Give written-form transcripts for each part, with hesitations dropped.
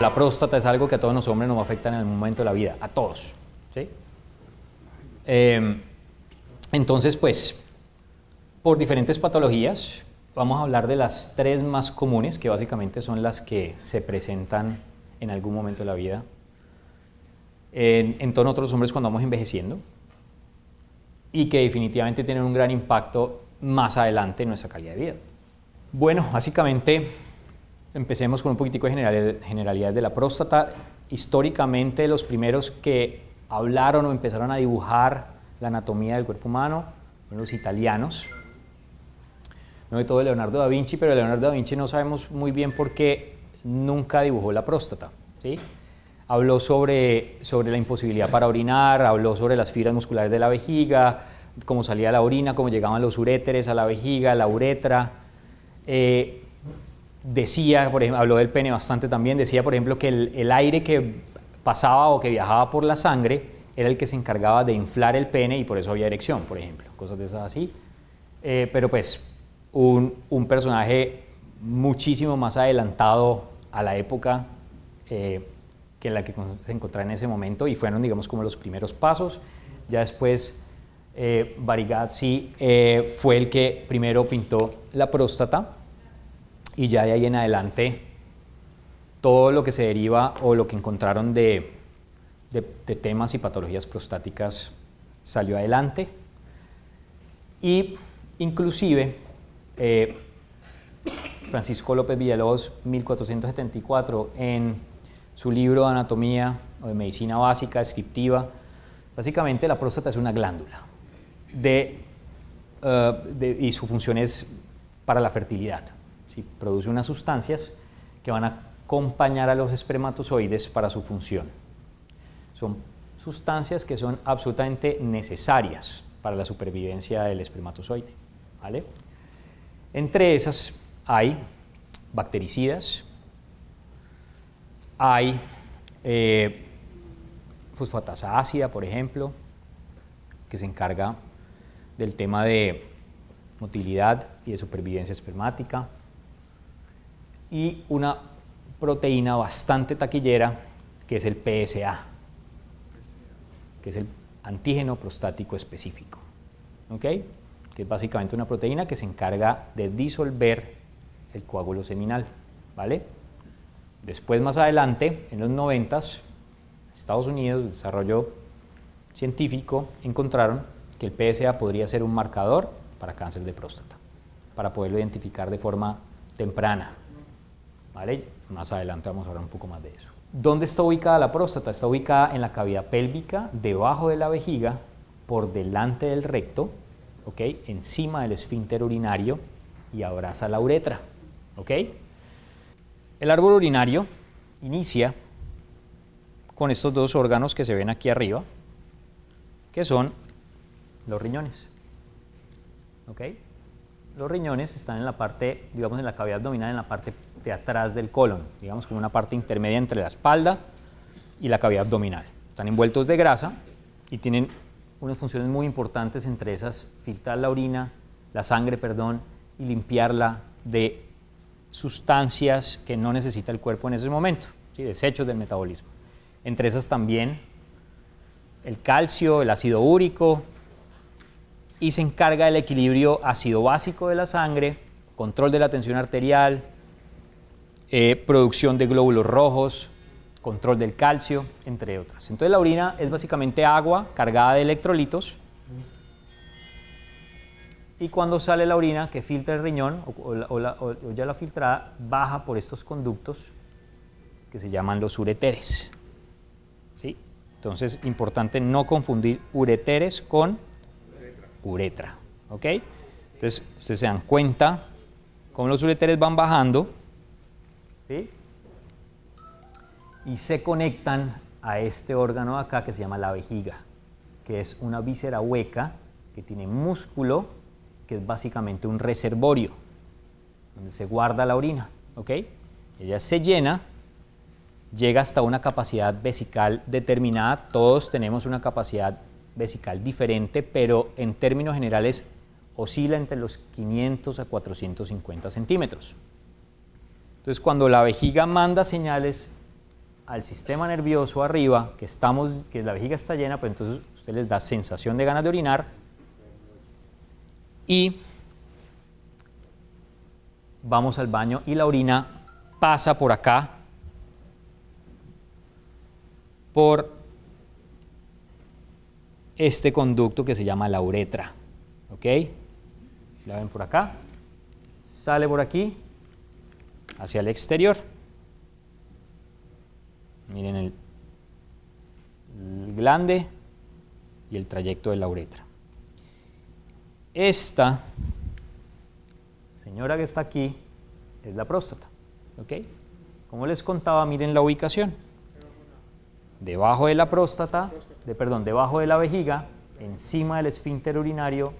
La próstata es algo que a todos los hombres nos afecta en algún momento de la vida, a todos, ¿sí? Entonces, pues, por diferentes patologías, vamos a hablar de las 3 más comunes, que básicamente son las que se presentan en algún momento de la vida en todos nosotros los hombres cuando vamos envejeciendo y que definitivamente tienen un gran impacto más adelante en nuestra calidad de vida. Bueno, básicamente empecemos con un poquitico de generalidades de la próstata. Históricamente los primeros que hablaron o empezaron a dibujar la anatomía del cuerpo humano fueron los italianos, no de todo Leonardo da Vinci, pero Leonardo da Vinci no sabemos muy bien por qué nunca dibujó la próstata, ¿sí? Habló sobre la imposibilidad para orinar, habló sobre las fibras musculares de la vejiga, cómo salía la orina, cómo llegaban los uréteres a la vejiga, la uretra. Decía, por ejemplo, habló del pene bastante también, decía por ejemplo que el aire que pasaba o que viajaba por la sangre era el que se encargaba de inflar el pene y por eso había erección, por ejemplo, cosas de esas así. Pero pues un personaje muchísimo más adelantado a la época que la que se encontraba en ese momento y fueron, digamos, como los primeros pasos. Ya después Barigazzi fue el que primero pintó la próstata y ya de ahí en adelante todo lo que se deriva o lo que encontraron de temas y patologías prostáticas salió adelante y inclusive Francisco López Villalobos, 1474, en su libro de anatomía o de medicina básica, descriptiva, básicamente la próstata es una glándula y su función es para la fertilidad, ¿sí? Produce unas sustancias que van a acompañar a los espermatozoides para su función. Son sustancias que son absolutamente necesarias para la supervivencia del espermatozoide, ¿vale? Entre esas hay bactericidas, hay fosfatasa ácida, por ejemplo, que se encarga del tema de motilidad y de supervivencia espermática, y una proteína bastante taquillera que es el PSA, que es el antígeno prostático específico, ¿ok? Que es básicamente una proteína que se encarga de disolver el coágulo seminal, ¿vale? Después, más adelante, en los 90s, Estados Unidos, desarrollo científico, encontraron que el PSA podría ser un marcador para cáncer de próstata, para poderlo identificar de forma temprana, ¿vale? Más adelante vamos a hablar un poco más de eso. ¿Dónde está ubicada la próstata? Está ubicada en la cavidad pélvica, debajo de la vejiga, por delante del recto, ¿ok? Encima del esfínter urinario y abraza la uretra, ¿ok? El árbol urinario inicia con estos 2 órganos que se ven aquí arriba, que son los riñones, ¿ok? Los riñones están en la parte, digamos, en la cavidad abdominal, en la parte de atrás del colon, digamos como una parte intermedia entre la espalda y la cavidad abdominal. Están envueltos de grasa y tienen unas funciones muy importantes, entre esas filtrar la orina, la sangre, perdón, y limpiarla de sustancias que no necesita el cuerpo en ese momento, ¿sí? Desechos del metabolismo. Entre esas también el calcio, el ácido úrico, y se encarga del equilibrio ácido básico de la sangre, control de la tensión arterial, producción de glóbulos rojos, control del calcio, entre otras. Entonces la orina es básicamente agua cargada de electrolitos, y cuando sale la orina que filtra el riñón o ya la filtrada, baja por estos conductos que se llaman los ureteres, ¿sí? Entonces, importante no confundir ureteres con uretra, ¿ok? Entonces, ustedes se dan cuenta cómo los ureteres van bajando, ¿sí? Y se conectan a este órgano de acá que se llama la vejiga, que es una víscera hueca que tiene músculo, que es básicamente un reservorio donde se guarda la orina, ¿ok? Ella se llena, llega hasta una capacidad vesical determinada. Todos tenemos una capacidad vesical diferente, pero en términos generales oscila entre los 500 a 450 centímetros. Entonces, cuando la vejiga manda señales al sistema nervioso arriba, que la vejiga está llena, pues entonces usted les da sensación de ganas de orinar y vamos al baño y la orina pasa por acá, por este conducto que se llama la uretra, ¿ok? La ven por acá, sale por aquí, hacia el exterior. Miren el glande y el trayecto de la uretra. Esta señora que está aquí es la próstata, ¿ok? Como les contaba, miren la ubicación. Debajo de la próstata, debajo de la vejiga, encima del esfínter urinario,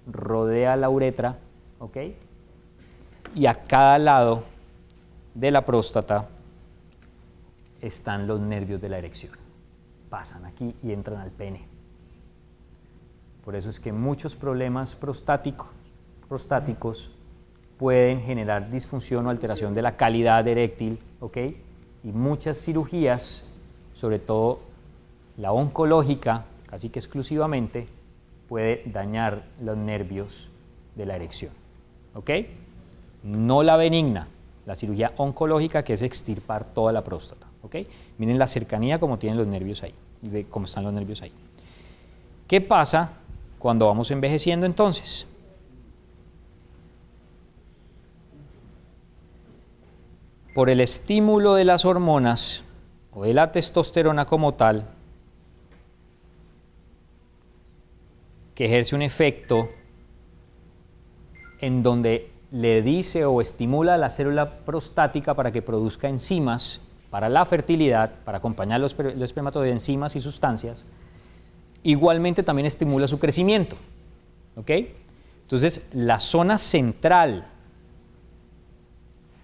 rodea la uretra, ¿ok? Y a cada lado de la próstata están los nervios de la erección. Pasan aquí y entran al pene. Por eso es que muchos problemas prostáticos pueden generar disfunción o alteración de la calidad eréctil, ¿ok? Y muchas cirugías, sobre todo la oncológica, casi que exclusivamente, puede dañar los nervios de la erección, ¿ok? No la benigna, la cirugía oncológica, que es extirpar toda la próstata, ¿ok? Miren la cercanía como tienen los nervios ahí, de cómo están los nervios ahí. ¿Qué pasa cuando vamos envejeciendo entonces? Por el estímulo de las hormonas o de la testosterona como tal, que ejerce un efecto en donde le dice o estimula a la célula prostática para que produzca enzimas para la fertilidad, para acompañar los espermatozoides de enzimas y sustancias, igualmente también estimula su crecimiento, ¿ok? Entonces, la zona central,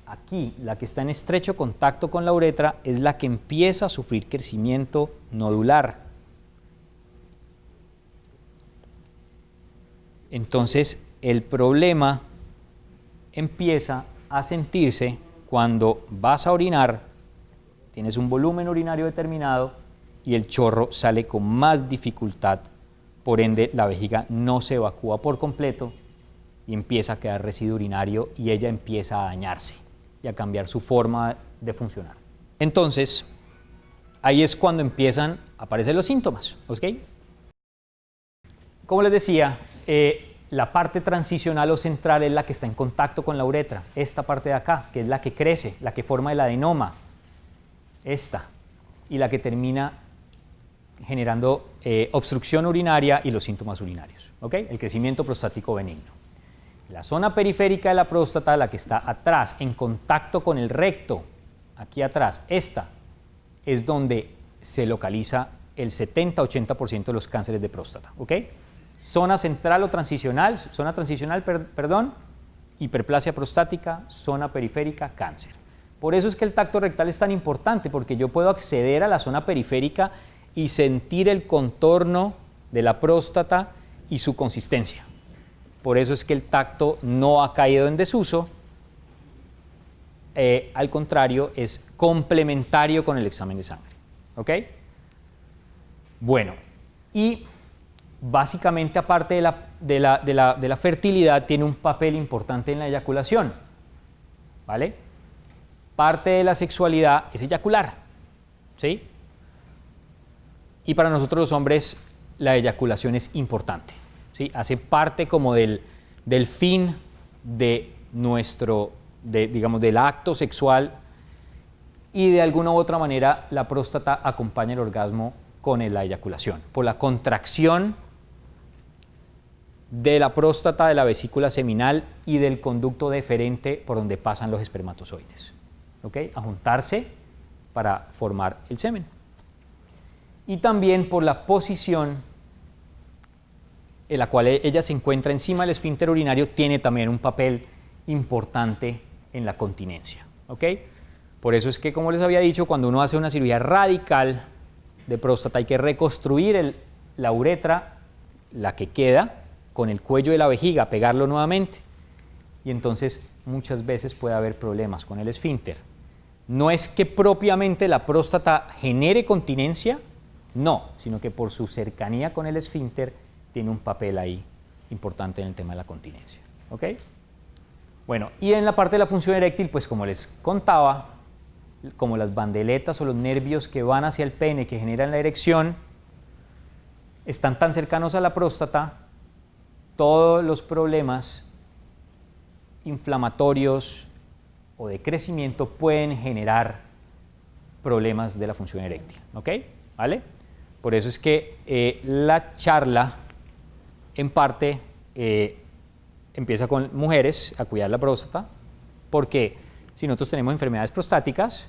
aquí, la que está en estrecho contacto con la uretra, es la que empieza a sufrir crecimiento nodular. Entonces, el problema empieza a sentirse cuando vas a orinar, tienes un volumen urinario determinado y el chorro sale con más dificultad, por ende la vejiga no se evacúa por completo y empieza a quedar residuo urinario y ella empieza a dañarse y a cambiar su forma de funcionar. Entonces, ahí es cuando empiezan a aparecer los síntomas, ¿ok? Como les decía, la parte transicional o central es la que está en contacto con la uretra, esta parte de acá, que es la que crece, la que forma el adenoma, esta, y la que termina generando obstrucción urinaria y los síntomas urinarios, ¿ok? El crecimiento prostático benigno. La zona periférica de la próstata, la que está atrás, en contacto con el recto, aquí atrás, esta, es donde se localiza el 70-80% de los cánceres de próstata, ¿ok? Zona central o transicional, hiperplasia prostática, zona periférica, cáncer. Por eso es que el tacto rectal es tan importante, porque yo puedo acceder a la zona periférica y sentir el contorno de la próstata y su consistencia. Por eso es que el tacto no ha caído en desuso, al contrario, es complementario con el examen de sangre, ¿ok? Bueno, y básicamente, aparte de la fertilidad, tiene un papel importante en la eyaculación, ¿vale? Parte de la sexualidad es eyacular, ¿sí? Y para nosotros los hombres, la eyaculación es importante, ¿sí? Hace parte como del fin de digamos, del acto sexual, y de alguna u otra manera la próstata acompaña el orgasmo con la eyaculación, por la contracción de la próstata, de la vesícula seminal y del conducto deferente por donde pasan los espermatozoides, ¿ok? A juntarse para formar el semen. Y también por la posición en la cual ella se encuentra encima del esfínter urinario, tiene también un papel importante en la continencia, ¿ok? Por eso es que, como les había dicho, cuando uno hace una cirugía radical de próstata, hay que reconstruir la uretra, la que queda, con el cuello de la vejiga, pegarlo nuevamente, y entonces muchas veces puede haber problemas con el esfínter. no es que propiamente la próstata genere continencia, no, sino que por su cercanía con el esfínter tiene un papel ahí importante en el tema de la continencia. ¿Ok? Bueno, y en la parte de la función eréctil, pues como les contaba, como las bandeletas o los nervios que van hacia el pene que generan la erección están tan cercanos a la próstata, todos los problemas inflamatorios o de crecimiento pueden generar problemas de la función eréctil. ¿Ok? ¿Vale? Por eso es que la charla, en parte, empieza con mujeres a cuidar la próstata, porque si nosotros tenemos enfermedades prostáticas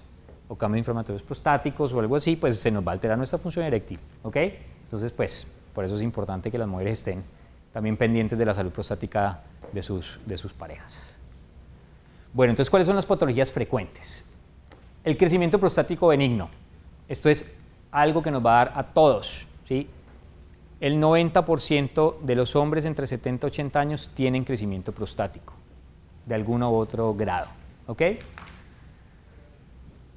o cambios inflamatorios prostáticos o algo así, pues se nos va a alterar nuestra función eréctil. ¿Ok? Entonces, pues, por eso es importante que las mujeres estén también pendientes de la salud prostática de sus parejas. Bueno, entonces, ¿cuáles son las patologías frecuentes? El crecimiento prostático benigno. Esto es algo que nos va a dar a todos, ¿sí? El 90% de los hombres entre 70 y 80 años tienen crecimiento prostático, de alguno u otro grado, ¿ok?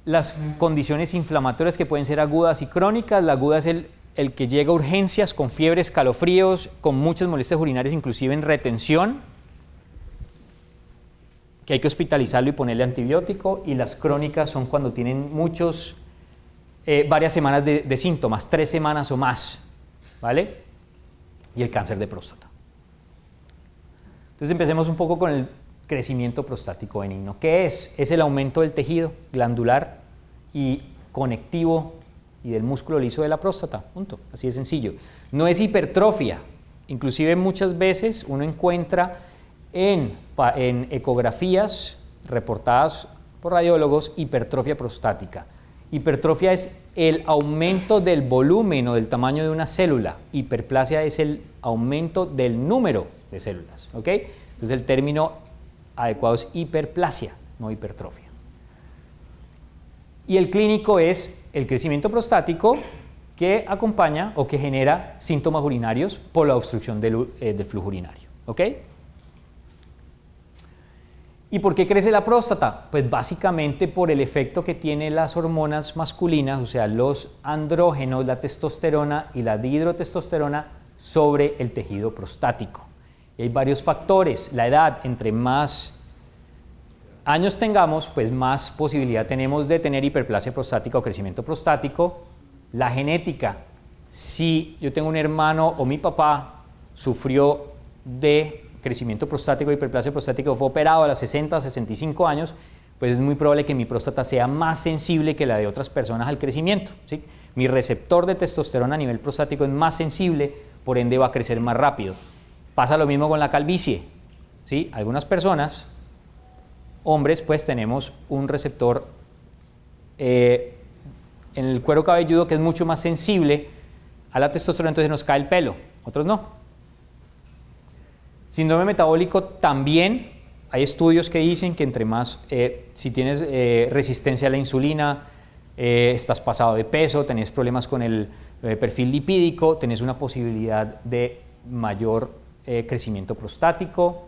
Las condiciones inflamatorias que pueden ser agudas y crónicas, la aguda es el que llega a urgencias con fiebre, escalofríos, con muchas molestias urinarias, inclusive en retención, que hay que hospitalizarlo y ponerle antibiótico, y las crónicas son cuando tienen varias semanas de síntomas, 3 semanas o más, ¿vale? Y el cáncer de próstata. Entonces empecemos un poco con el crecimiento prostático benigno. ¿Qué es? Es el aumento del tejido glandular y conectivo y del músculo liso de la próstata, punto, así de sencillo. No es hipertrofia, inclusive muchas veces uno encuentra en ecografías reportadas por radiólogos hipertrofia prostática. Hipertrofia es el aumento del volumen o del tamaño de una célula. Hiperplasia es el aumento del número de células. ¿Ok? Entonces el término adecuado es hiperplasia, no hipertrofia. Y el clínico es el crecimiento prostático que acompaña o que genera síntomas urinarios por la obstrucción del flujo urinario. ¿Ok? ¿Y por qué crece la próstata? Pues básicamente por el efecto que tienen las hormonas masculinas, o sea, los andrógenos, la testosterona y la dihidrotestosterona sobre el tejido prostático. Y hay varios factores. La edad, entre más años tengamos, pues más posibilidad tenemos de tener hiperplasia prostática o crecimiento prostático. La genética, si yo tengo un hermano o mi papá sufrió de crecimiento prostático, hiperplasia prostática, o fue operado a los 60 o 65 años, pues es muy probable que mi próstata sea más sensible que la de otras personas al crecimiento, ¿sí? Mi receptor de testosterona a nivel prostático es más sensible, por ende va a crecer más rápido. Pasa lo mismo con la calvicie, ¿sí? Algunas personas, hombres, pues tenemos un receptor en el cuero cabelludo que es mucho más sensible a la testosterona, entonces nos cae el pelo, otros no. Síndrome metabólico también, hay estudios que dicen que entre más, si tienes resistencia a la insulina, estás pasado de peso, tenés problemas con el perfil lipídico, tenés una posibilidad de mayor crecimiento prostático.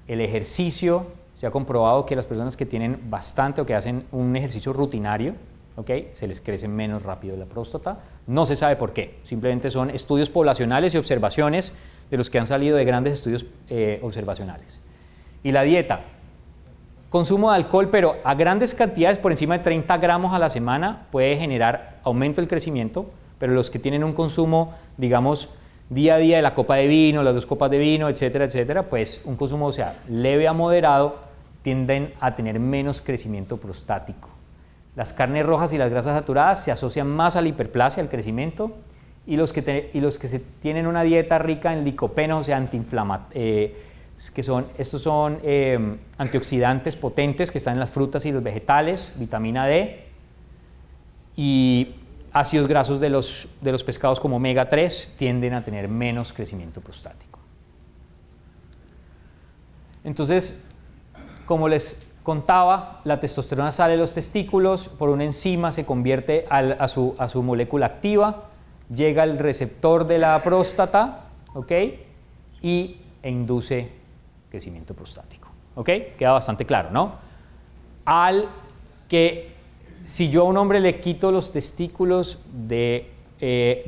El ejercicio, se ha comprobado que las personas que tienen bastante o que hacen un ejercicio rutinario, ¿okay?, se les crece menos rápido la próstata. No se sabe por qué, simplemente son estudios poblacionales y observaciones de los que han salido de grandes estudios observacionales. Y la dieta, consumo de alcohol, pero a grandes cantidades, por encima de 30 gramos a la semana, puede generar aumento del crecimiento, pero los que tienen un consumo, digamos, día a día de la copa de vino, las 2 copas de vino, etcétera, etcétera, pues un consumo, o sea, leve a moderado, tienden a tener menos crecimiento prostático. Las carnes rojas y las grasas saturadas se asocian más a la hiperplasia, al crecimiento, y los que tienen una dieta rica en licopenos, o sea, estos son antioxidantes potentes que están en las frutas y los vegetales, vitamina D, y ácidos grasos de los pescados como omega 3 tienden a tener menos crecimiento prostático. Entonces, como les contaba, la testosterona sale de los testículos, por una enzima se convierte a su molécula activa, llega al receptor de la próstata, ¿ok?, e induce crecimiento prostático. ¿Ok? Queda bastante claro, ¿no? Al que si yo a un hombre le quito los testículos de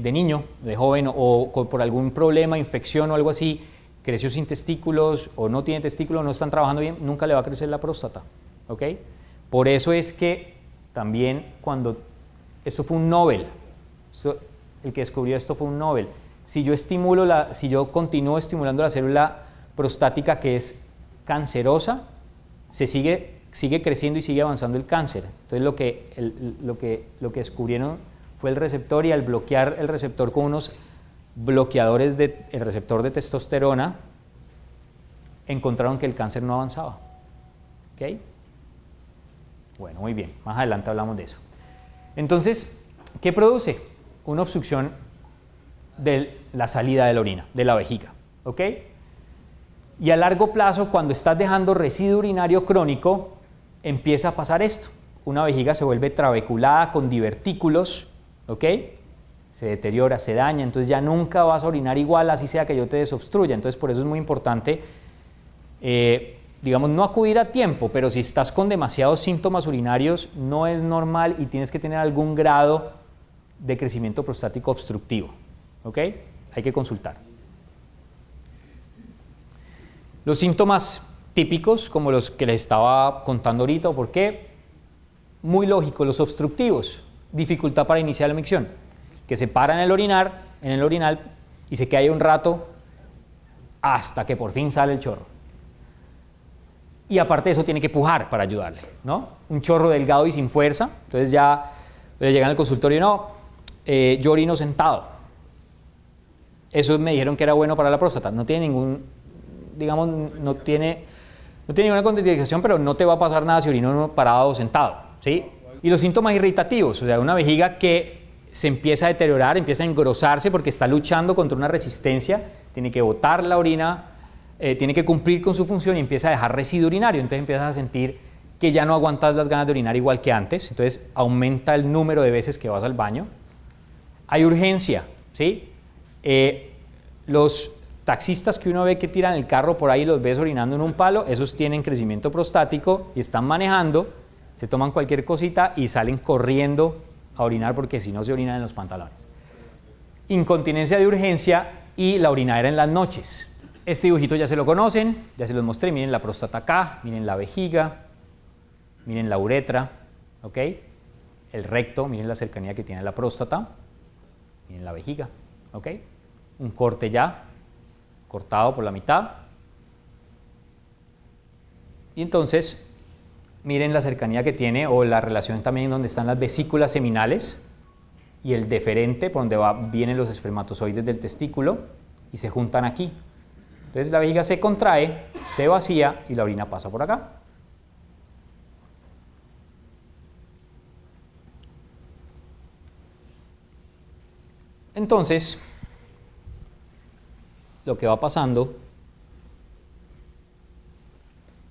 niño, de joven, o por algún problema, infección o algo así, creció sin testículos o no tiene testículos, no están trabajando bien, nunca le va a crecer la próstata, ¿ok? Por eso es que también esto fue un Nobel, el que descubrió esto fue un Nobel. Si yo continúo estimulando la célula prostática que es cancerosa, sigue creciendo y sigue avanzando el cáncer. Entonces lo que descubrieron fue el receptor, y al bloquear el receptor con unos bloqueadores del receptor de testosterona, encontraron que el cáncer no avanzaba. ¿Ok? Bueno, muy bien, más adelante hablamos de eso. Entonces, ¿qué produce? Una obstrucción de la salida de la orina, de la vejiga. ¿Ok? Y a largo plazo, cuando estás dejando residuo urinario crónico, empieza a pasar esto. Una vejiga se vuelve trabeculada con divertículos, ¿ok? Se deteriora, se daña, entonces ya nunca vas a orinar igual, así sea que yo te desobstruya. Entonces por eso es muy importante, digamos, no acudir a tiempo, pero si estás con demasiados síntomas urinarios, no es normal y tienes que tener algún grado de crecimiento prostático obstructivo, ¿ok? Hay que consultar. Los síntomas típicos, como los que les estaba contando ahorita, ¿por qué? Muy lógico, los obstructivos, dificultad para iniciar la micción, que se para en el orinal y se queda ahí un rato hasta que por fin sale el chorro. Y aparte de eso tiene que pujar para ayudarle, ¿no? Un chorro delgado y sin fuerza, entonces ya le llegan al consultorio, no, yo orino sentado. Eso me dijeron que era bueno para la próstata, no tiene ningún, digamos, no tiene ninguna contraindicación, pero no te va a pasar nada si orino parado o sentado, ¿sí? Y los síntomas irritativos, o sea, una vejiga que se empieza a deteriorar, empieza a engrosarse porque está luchando contra una resistencia, tiene que botar la orina, tiene que cumplir con su función y empieza a dejar residuo urinario, entonces empiezas a sentir que ya no aguantas las ganas de orinar igual que antes, entonces aumenta el número de veces que vas al baño. Hay urgencia, ¿sí? Los taxistas que uno ve que tiran el carro por ahí, los ves orinando en un palo, esos tienen crecimiento prostático y están manejando, se toman cualquier cosita y salen corriendo a orinar porque si no se orinan en los pantalones. Incontinencia de urgencia y la orinadera en las noches. Este dibujito ya se lo conocen, ya se los mostré, miren la próstata acá, miren la vejiga, miren la uretra, ¿ok? El recto, miren la cercanía que tiene la próstata, miren la vejiga, ¿ok? Un corte ya, cortado por la mitad. Y entonces, miren la cercanía que tiene o la relación también donde están las vesículas seminales y el deferente, por donde vienen los espermatozoides del testículo y se juntan aquí. Entonces la vejiga se contrae, se vacía y la orina pasa por acá. Entonces, lo que va pasando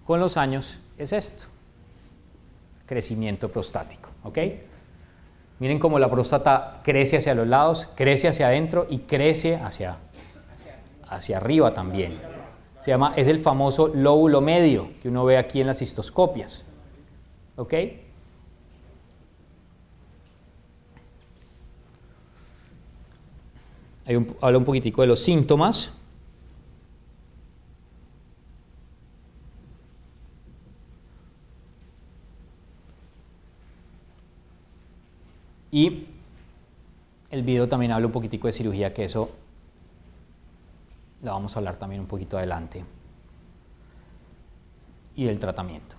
con los años es esto. Crecimiento prostático, ¿ok? Miren cómo la próstata crece hacia los lados, crece hacia adentro y crece hacia arriba también. Es el famoso lóbulo medio que uno ve aquí en las cistoscopias, ¿ok? Habla un poquitico de los síntomas. Y el video también habla un poquitico de cirugía, que eso la vamos a hablar también un poquito adelante. Y del tratamiento.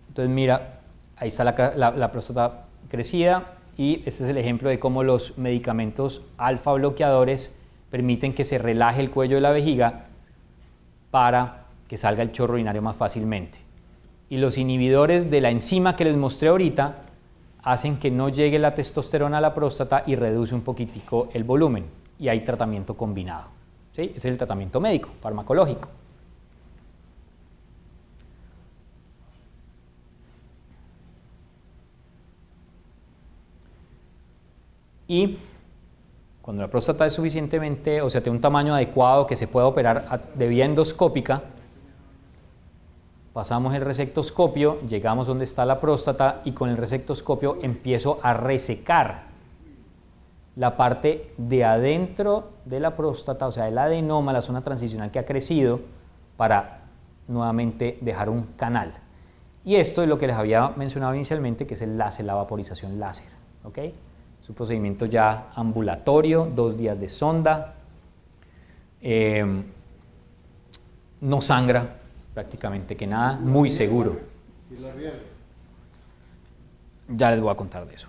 Entonces mira, ahí está la próstata crecida y este es el ejemplo de cómo los medicamentos alfa bloqueadores permiten que se relaje el cuello de la vejiga para que salga el chorro urinario más fácilmente. Y los inhibidores de la enzima que les mostré ahorita hacen que no llegue la testosterona a la próstata y reduce un poquitico el volumen. Y hay tratamiento combinado. ¿Sí? Ese es el tratamiento médico, farmacológico. Y cuando la próstata es suficientemente, o sea, tiene un tamaño adecuado que se pueda operar de vía endoscópica, pasamos el resectoscopio, llegamos donde está la próstata y con el resectoscopio empiezo a resecar la parte de adentro de la próstata, o sea, el adenoma, la zona transicional que ha crecido, para nuevamente dejar un canal. Y esto es lo que les había mencionado inicialmente, que es el láser, la vaporización láser. ¿Ok? Es un procedimiento ya ambulatorio, 2 días de sonda, no sangra prácticamente que nada, muy seguro. ¿Y los riesgos? Ya les voy a contar de eso.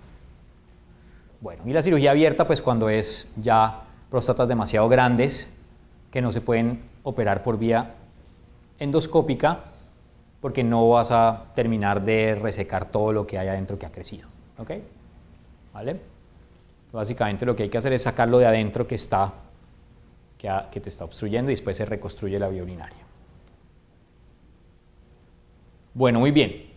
Bueno, y la cirugía abierta, pues cuando es ya próstatas demasiado grandes, que no se pueden operar por vía endoscópica, porque no vas a terminar de resecar todo lo que hay adentro que ha crecido. ¿Ok? ¿Vale? Básicamente lo que hay que hacer es sacarlo de adentro que te está obstruyendo y después se reconstruye la vía urinaria. Bueno, muy bien.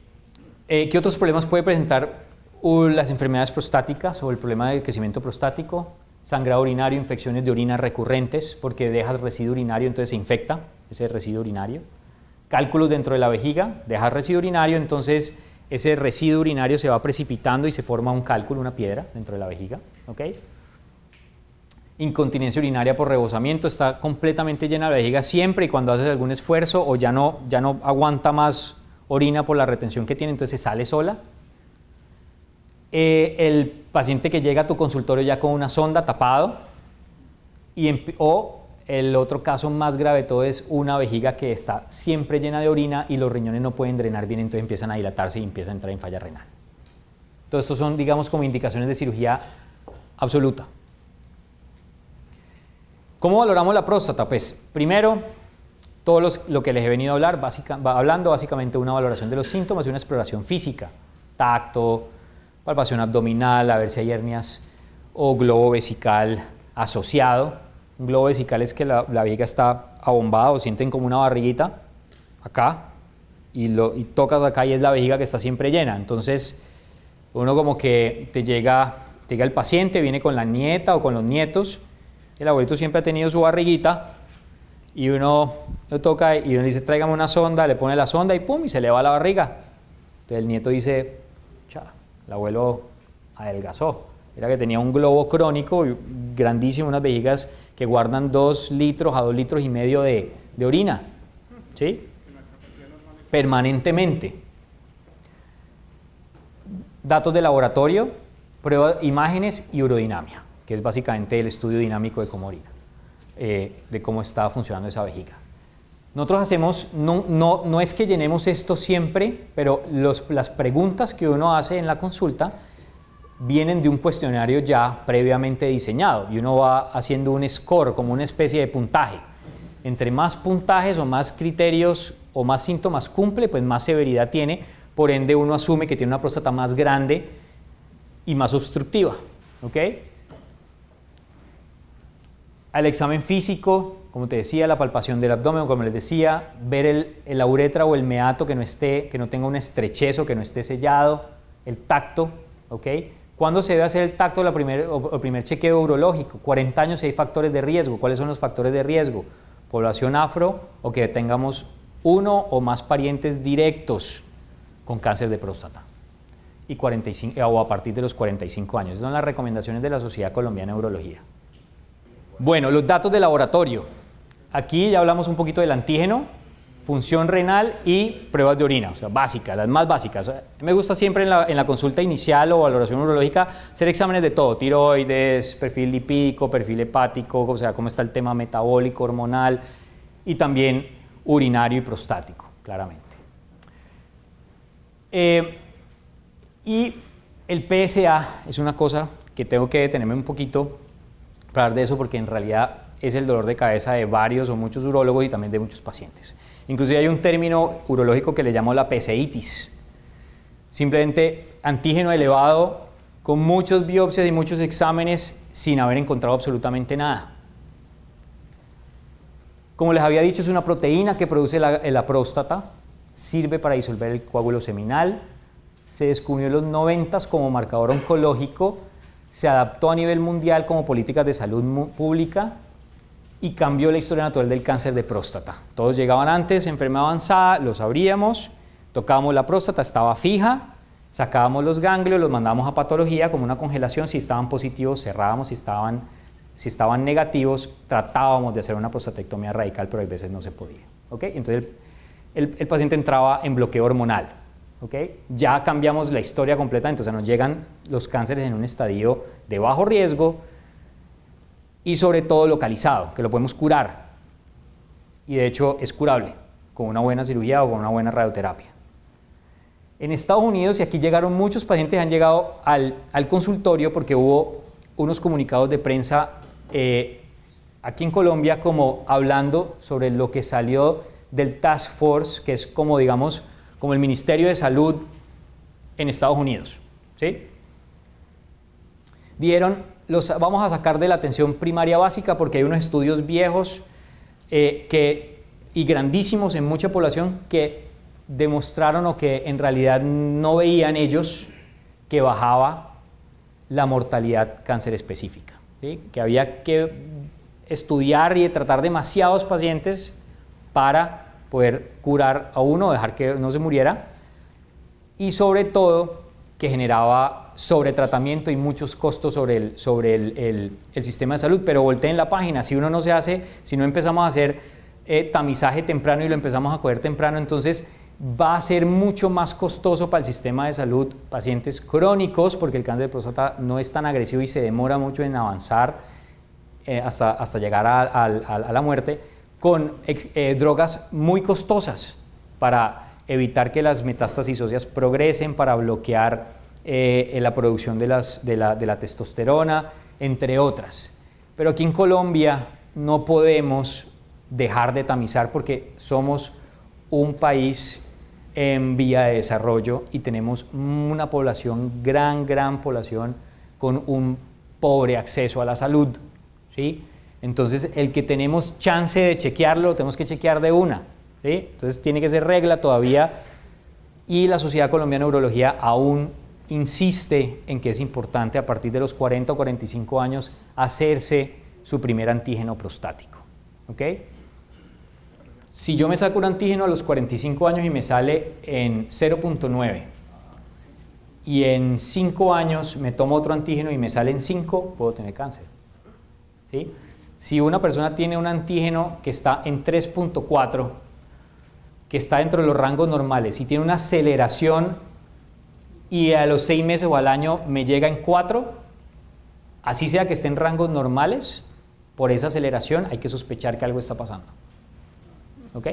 ¿Qué otros problemas puede presentar las enfermedades prostáticas o el problema del crecimiento prostático? Sangrado urinario, infecciones de orina recurrentes, porque dejas residuo urinario, entonces se infecta ese residuo urinario. Cálculos dentro de la vejiga, dejas residuo urinario, entonces ese residuo urinario se va precipitando y se forma un cálculo, una piedra dentro de la vejiga. ¿Ok? Incontinencia urinaria por rebosamiento, está completamente llena la vejiga siempre y cuando haces algún esfuerzo o ya no aguanta más orina por la retención que tiene, entonces se sale sola. El paciente que llega a tu consultorio ya con una sonda tapado, o el otro caso más grave de todo es una vejiga que está siempre llena de orina y los riñones no pueden drenar bien, entonces empiezan a dilatarse y empiezan a entrar en falla renal. Todo esto son, digamos, como indicaciones de cirugía absoluta. ¿Cómo valoramos la próstata? Pues primero, todo lo que les he venido a hablar, hablando básicamente una valoración de los síntomas y una exploración física, tacto, palpación abdominal, a ver si hay hernias o globo vesical asociado. Un globo vesical es que la vejiga está abombada o sienten como una barriguita acá y tocas acá y es la vejiga que está siempre llena. Entonces uno como que te llega el paciente, viene con la nieta o con los nietos, el abuelito siempre ha tenido su barriguita y uno lo toca y uno dice tráigame una sonda, le pone la sonda y pum, y se le va la barriga. Entonces el nieto dice, el abuelo adelgazó. Era que tenía un globo crónico grandísimo, unas vejigas que guardan 2 litros a 2 litros y medio de orina, ¿sí? Permanentemente. Datos de laboratorio, pruebas, imágenes y urodinamia, que es básicamente el estudio dinámico de cómo orina, de cómo está funcionando esa vejiga. Nosotros hacemos, no es que llenemos esto siempre, pero las preguntas que uno hace en la consulta vienen de un cuestionario ya previamente diseñado y uno va haciendo un score, como una especie de puntaje. Entre más puntajes o más criterios o más síntomas cumple, pues más severidad tiene, por ende uno asume que tiene una próstata más grande y más obstructiva. ¿Ok? Al examen físico, como te decía, la palpación del abdomen, como les decía, ver la uretra o el meato que no tenga una estrechez o que no esté sellado, el tacto, ¿ok? ¿Cuándo se debe hacer el tacto el primer chequeo urológico? 40 años si hay factores de riesgo. ¿Cuáles son los factores de riesgo? Población afro o que tengamos uno o más parientes directos con cáncer de próstata y o a partir de los 45 años. Esas son las recomendaciones de la Sociedad Colombiana de Urología. Bueno, los datos de laboratorio. Aquí ya hablamos un poquito del antígeno, función renal y pruebas de orina, o sea, básicas, las más básicas. Me gusta siempre en la consulta inicial o valoración urológica hacer exámenes de todo, tiroides, perfil lipídico, perfil hepático, o sea, cómo está el tema metabólico, hormonal y también urinario y prostático, claramente. Y el PSA es una cosa que tengo que detenerme un poquito para hablar de eso porque en realidad es el dolor de cabeza de varios o muchos urólogos y también de muchos pacientes. Inclusive hay un término urológico que le llamo la PSItis. Simplemente antígeno elevado con muchas biopsias y muchos exámenes sin haber encontrado absolutamente nada. Como les había dicho, es una proteína que produce la próstata, sirve para disolver el coágulo seminal, se descubrió en los 90s como marcador oncológico, se adaptó a nivel mundial como políticas de salud pública y cambió la historia natural del cáncer de próstata. Todos llegaban antes, enfermedad avanzada, los abríamos, tocábamos la próstata, estaba fija, sacábamos los ganglios, los mandábamos a patología como una congelación, si estaban positivos cerrábamos, si estaban negativos tratábamos de hacer una prostatectomía radical, pero a veces no se podía. ¿Okay? Entonces el paciente entraba en bloqueo hormonal. ¿Okay? Ya cambiamos la historia completa, entonces nos llegan los cánceres en un estadio de bajo riesgo y sobre todo localizado, que lo podemos curar y de hecho es curable con una buena cirugía o con una buena radioterapia. En Estados Unidos, y aquí llegaron muchos pacientes, han llegado al consultorio porque hubo unos comunicados de prensa aquí en Colombia como hablando sobre lo que salió del Task Force, que es como digamos como el Ministerio de Salud en Estados Unidos, ¿sí? Vamos a sacar de la atención primaria básica porque hay unos estudios viejos y grandísimos en mucha población que demostraron o que en realidad no veían ellos que bajaba la mortalidad cáncer específica, ¿sí? Que había que estudiar y tratar demasiados pacientes para poder curar a uno, dejar que no se muriera y sobre todo que generaba sobretratamiento y muchos costos sobre el sistema de salud. Pero volteen la página, si uno no se hace, si no empezamos a hacer tamizaje temprano y lo empezamos a coger temprano, entonces va a ser mucho más costoso para el sistema de salud pacientes crónicos, porque el cáncer de próstata no es tan agresivo y se demora mucho en avanzar hasta llegar a la muerte, con drogas muy costosas para evitar que las metástasis óseas progresen, para bloquear la producción de la testosterona, entre otras. Pero aquí en Colombia no podemos dejar de tamizar porque somos un país en vía de desarrollo y tenemos una población, gran población, con un pobre acceso a la salud, ¿sí? Entonces, el que tenemos chance de chequearlo, lo tenemos que chequear de una, ¿sí? Entonces, tiene que ser regla todavía y la Sociedad Colombiana de Urología aún insiste en que es importante a partir de los 40 o 45 años hacerse su primer antígeno prostático, ¿ok? Si yo me saco un antígeno a los 45 años y me sale en 0.9 y en 5 años me tomo otro antígeno y me sale en 5, puedo tener cáncer, ¿sí? Si una persona tiene un antígeno que está en 3.4, que está dentro de los rangos normales y tiene una aceleración y a los 6 meses o al año me llega en 4, así sea que esté en rangos normales, por esa aceleración hay que sospechar que algo está pasando. ¿Ok?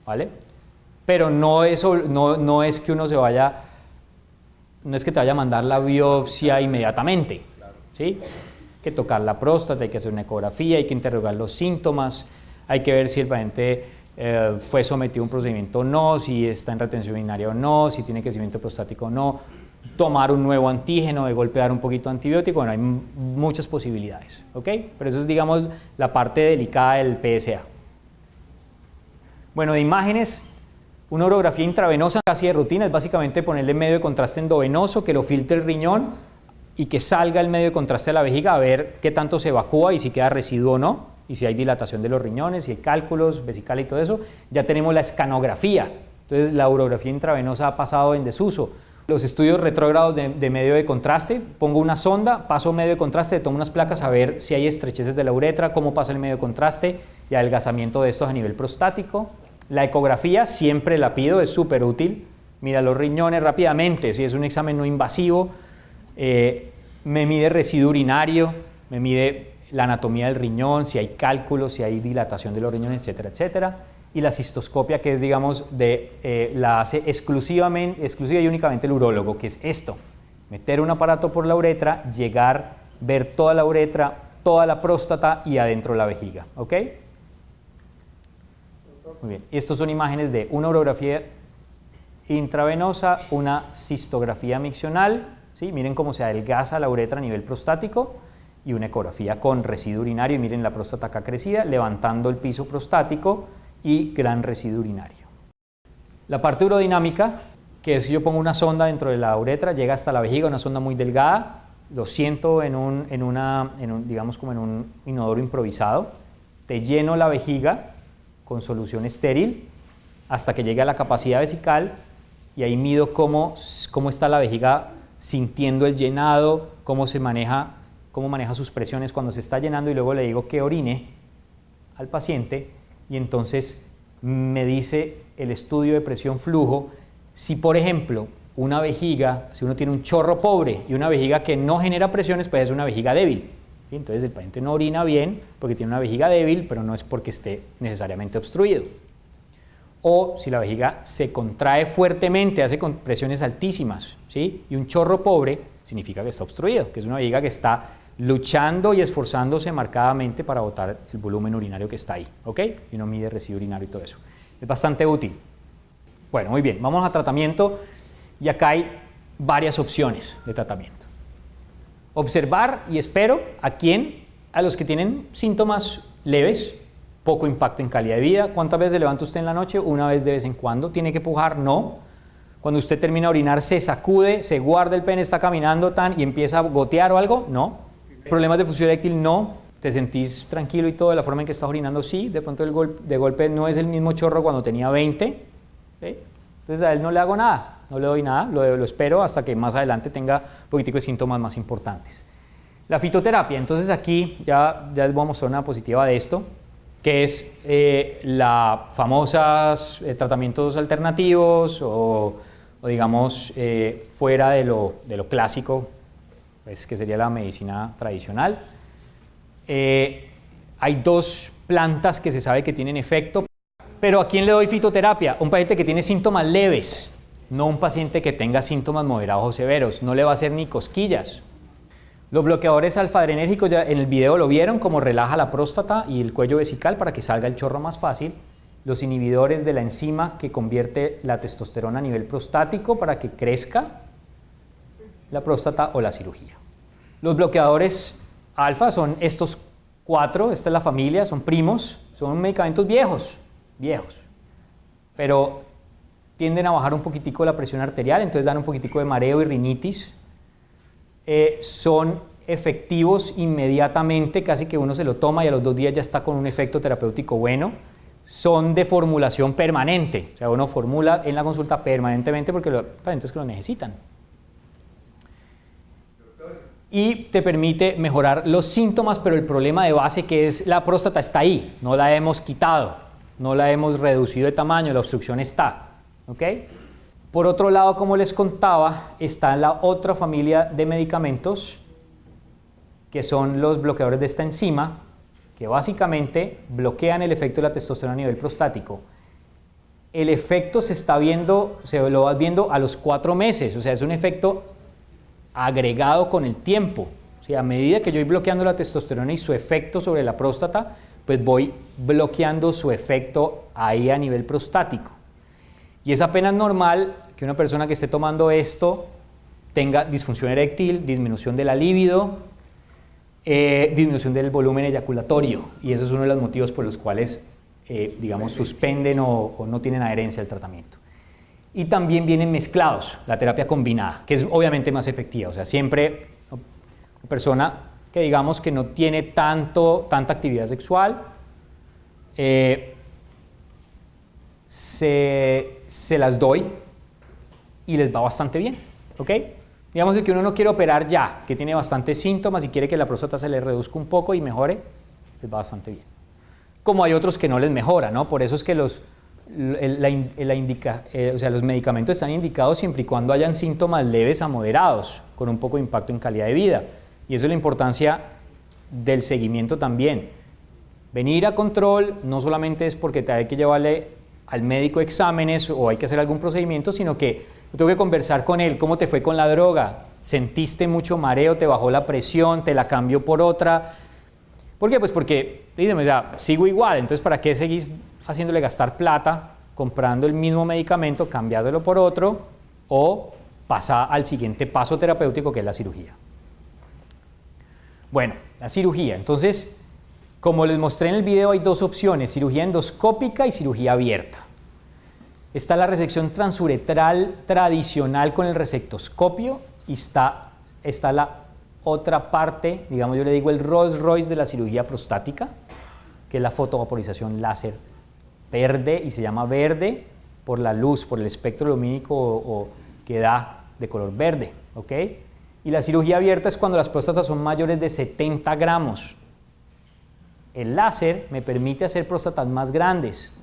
¿Vale? Pero no es que uno se vaya, no es que te vaya a mandar la biopsia inmediatamente, ¿sí? Hay que tocar la próstata, hay que hacer una ecografía, hay que interrogar los síntomas, hay que ver si el paciente fue sometido a un procedimiento o no, si está en retención urinaria o no, si tiene crecimiento prostático o no, tomar un nuevo antígeno, de golpe dar un poquito de antibiótico, bueno, hay muchas posibilidades, ¿ok? Pero eso es, digamos, la parte delicada del PSA. Bueno, de imágenes, una urografía intravenosa casi de rutina es básicamente ponerle medio de contraste endovenoso que lo filtre el riñón y que salga el medio de contraste a la vejiga a ver qué tanto se evacúa y si queda residuo o no, y si hay dilatación de los riñones, si hay cálculos, vesicales y todo eso. Ya tenemos la escanografía, entonces la urografía intravenosa ha pasado en desuso. Los estudios retrógrados de medio de contraste, pongo una sonda, paso medio de contraste, tomo unas placas a ver si hay estrecheces de la uretra, cómo pasa el medio de contraste y adelgazamiento de estos a nivel prostático. La ecografía siempre la pido, es súper útil. Mira los riñones rápidamente, si es un examen no invasivo, me mide residuo urinario, me mide la anatomía del riñón, si hay cálculos, si hay dilatación de los riñones, etcétera, etcétera. Y la cistoscopia, que es, digamos, la hace exclusiva y únicamente el urólogo, que es esto: meter un aparato por la uretra, llegar, ver toda la uretra, toda la próstata y adentro la vejiga, ¿ok? Muy bien, estas son imágenes de una urografía intravenosa, una cistografía miccional, ¿sí? Miren cómo se adelgaza la uretra a nivel prostático, y una ecografía con residuo urinario, y miren la próstata acá crecida, levantando el piso prostático y gran residuo urinario. La parte urodinámica, que es, yo pongo una sonda dentro de la uretra, llega hasta la vejiga, una sonda muy delgada, lo siento digamos como en un inodoro improvisado, te lleno la vejiga con solución estéril hasta que llegue a la capacidad vesical y ahí mido cómo está la vejiga sintiendo el llenado, cómo maneja sus presiones cuando se está llenando y luego le digo que orine al paciente y entonces me dice el estudio de presión flujo si, por ejemplo, una vejiga, si uno tiene un chorro pobre y una vejiga que no genera presiones, pues es una vejiga débil. ¿Sí? Entonces el paciente no orina bien porque tiene una vejiga débil, pero no es porque esté necesariamente obstruido. O si la vejiga se contrae fuertemente, hace con presiones altísimas, ¿sí? Y un chorro pobre significa que está obstruido, que es una vejiga que está luchando y esforzándose marcadamente para botar el volumen urinario que está ahí, ¿ok? Y uno mide residuo urinario y todo eso. Es bastante útil. Bueno, muy bien, vamos a tratamiento y acá hay varias opciones de tratamiento. Observar y espero a los que tienen síntomas leves, poco impacto en calidad de vida. ¿Cuántas veces se levanta usted en la noche? Una vez de vez en cuando. ¿Tiene que pujar? No. Cuando usted termina de orinar, se sacude, se guarda el pene, está caminando y empieza a gotear o algo. No. ¿Problemas de función eréctil? No. ¿Te sentís tranquilo y todo de la forma en que estás orinando? Sí. De pronto de golpe no es el mismo chorro cuando tenía 20. ¿Sí? Entonces a él no le hago nada. No le doy nada, lo espero hasta que más adelante tenga un poquitico de síntomas más importantes. La fitoterapia, entonces aquí ya les voy a mostrar una diapositiva de esto, que es la famosos tratamientos alternativos o digamos fuera de lo clásico, pues, que sería la medicina tradicional. Hay dos plantas que se sabe que tienen efecto, pero ¿a quién le doy fitoterapia? Un paciente que tiene síntomas leves. No un paciente que tenga síntomas moderados o severos, no le va a hacer ni cosquillas. Los bloqueadores alfa-adrenérgicos, ya en el video lo vieron, como relaja la próstata y el cuello vesical para que salga el chorro más fácil. Los inhibidores de la enzima que convierte la testosterona a nivel prostático para que crezca la próstata o la cirugía. Los bloqueadores alfa son estos 4, esta es la familia, son primos, son medicamentos viejos, pero tienden a bajar un poquitico la presión arterial, entonces dan un poquitico de mareo y rinitis. Son efectivos inmediatamente, casi que uno se lo toma y a los 2 días ya está con un efecto terapéutico bueno. Son de formulación permanente, o sea, uno formula en la consulta permanentemente porque los pacientes que lo necesitan. Y te permite mejorar los síntomas, pero el problema de base que es la próstata está ahí, no la hemos quitado, no la hemos reducido de tamaño, la obstrucción está. ¿Okay? Por otro lado, como les contaba, está la otra familia de medicamentos que son los bloqueadores de esta enzima, que básicamente bloquean el efecto de la testosterona a nivel prostático. El efecto se lo vas viendo a los 4 meses, o sea, es un efecto agregado con el tiempo. O sea, a medida que yo voy bloqueando la testosterona y su efecto sobre la próstata, pues voy bloqueando su efecto ahí a nivel prostático. Y es apenas normal que una persona que esté tomando esto tenga disfunción eréctil, disminución de la libido, disminución del volumen eyaculatorio. Y eso es uno de los motivos por los cuales, digamos, suspenden o no tienen adherencia al tratamiento. Y también vienen mezclados, la terapia combinada, que es obviamente más efectiva. O sea, siempre una persona que digamos que no tiene tanta actividad sexual, se las doy y les va bastante bien, ¿ok? Digamos que uno no quiere operar ya, que tiene bastantes síntomas y quiere que la próstata se le reduzca un poco y mejore, les va bastante bien. Como hay otros que no les mejora, ¿no? Por eso es que los medicamentos están indicados siempre y cuando hayan síntomas leves a moderados, con un poco de impacto en calidad de vida. Y eso es la importancia del seguimiento también. Venir a control no solamente es porque te hay que llevarle al médico exámenes o hay que hacer algún procedimiento, sino que tengo que conversar con él, cómo te fue con la droga, sentiste mucho mareo, te bajó la presión, te la cambió por otra. ¿Por qué? Pues porque, dígame, ya, sigo igual, entonces ¿para qué seguís haciéndole gastar plata, comprando el mismo medicamento, cambiándolo por otro, o pasa al siguiente paso terapéutico que es la cirugía? Bueno, la cirugía, entonces, como les mostré en el video, hay 2 opciones, cirugía endoscópica y cirugía abierta. Está la resección transuretral tradicional con el resectoscopio y está la otra parte, digamos, yo le digo el Rolls Royce de la cirugía prostática, que es la fotovaporización láser verde, y se llama verde por la luz, por el espectro lumínico que da de color verde, ¿ok? Y la cirugía abierta es cuando las próstatas son mayores de 70 gramos. El láser me permite hacer próstatas más grandes,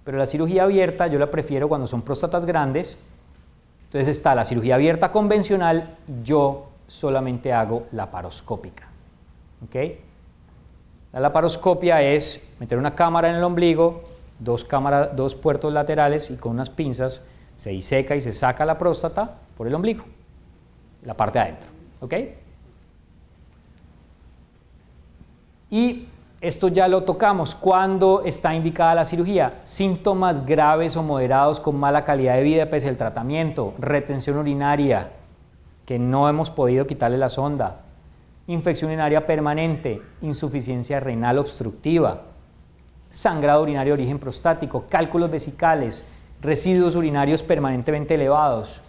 pero la cirugía abierta yo la prefiero cuando son próstatas grandes. Entonces está la cirugía abierta convencional, yo solamente hago laparoscópica, ¿ok? La laparoscopia es meter una cámara en el ombligo, dos puertos laterales, y con unas pinzas se diseca y se saca la próstata por el ombligo, la parte de adentro, ¿ok? Y esto ya lo tocamos. ¿Cuándo está indicada la cirugía? Síntomas graves o moderados con mala calidad de vida pese al tratamiento, retención urinaria, que no hemos podido quitarle la sonda, infección urinaria permanente, insuficiencia renal obstructiva, sangrado urinario de origen prostático, cálculos vesicales, residuos urinarios permanentemente elevados.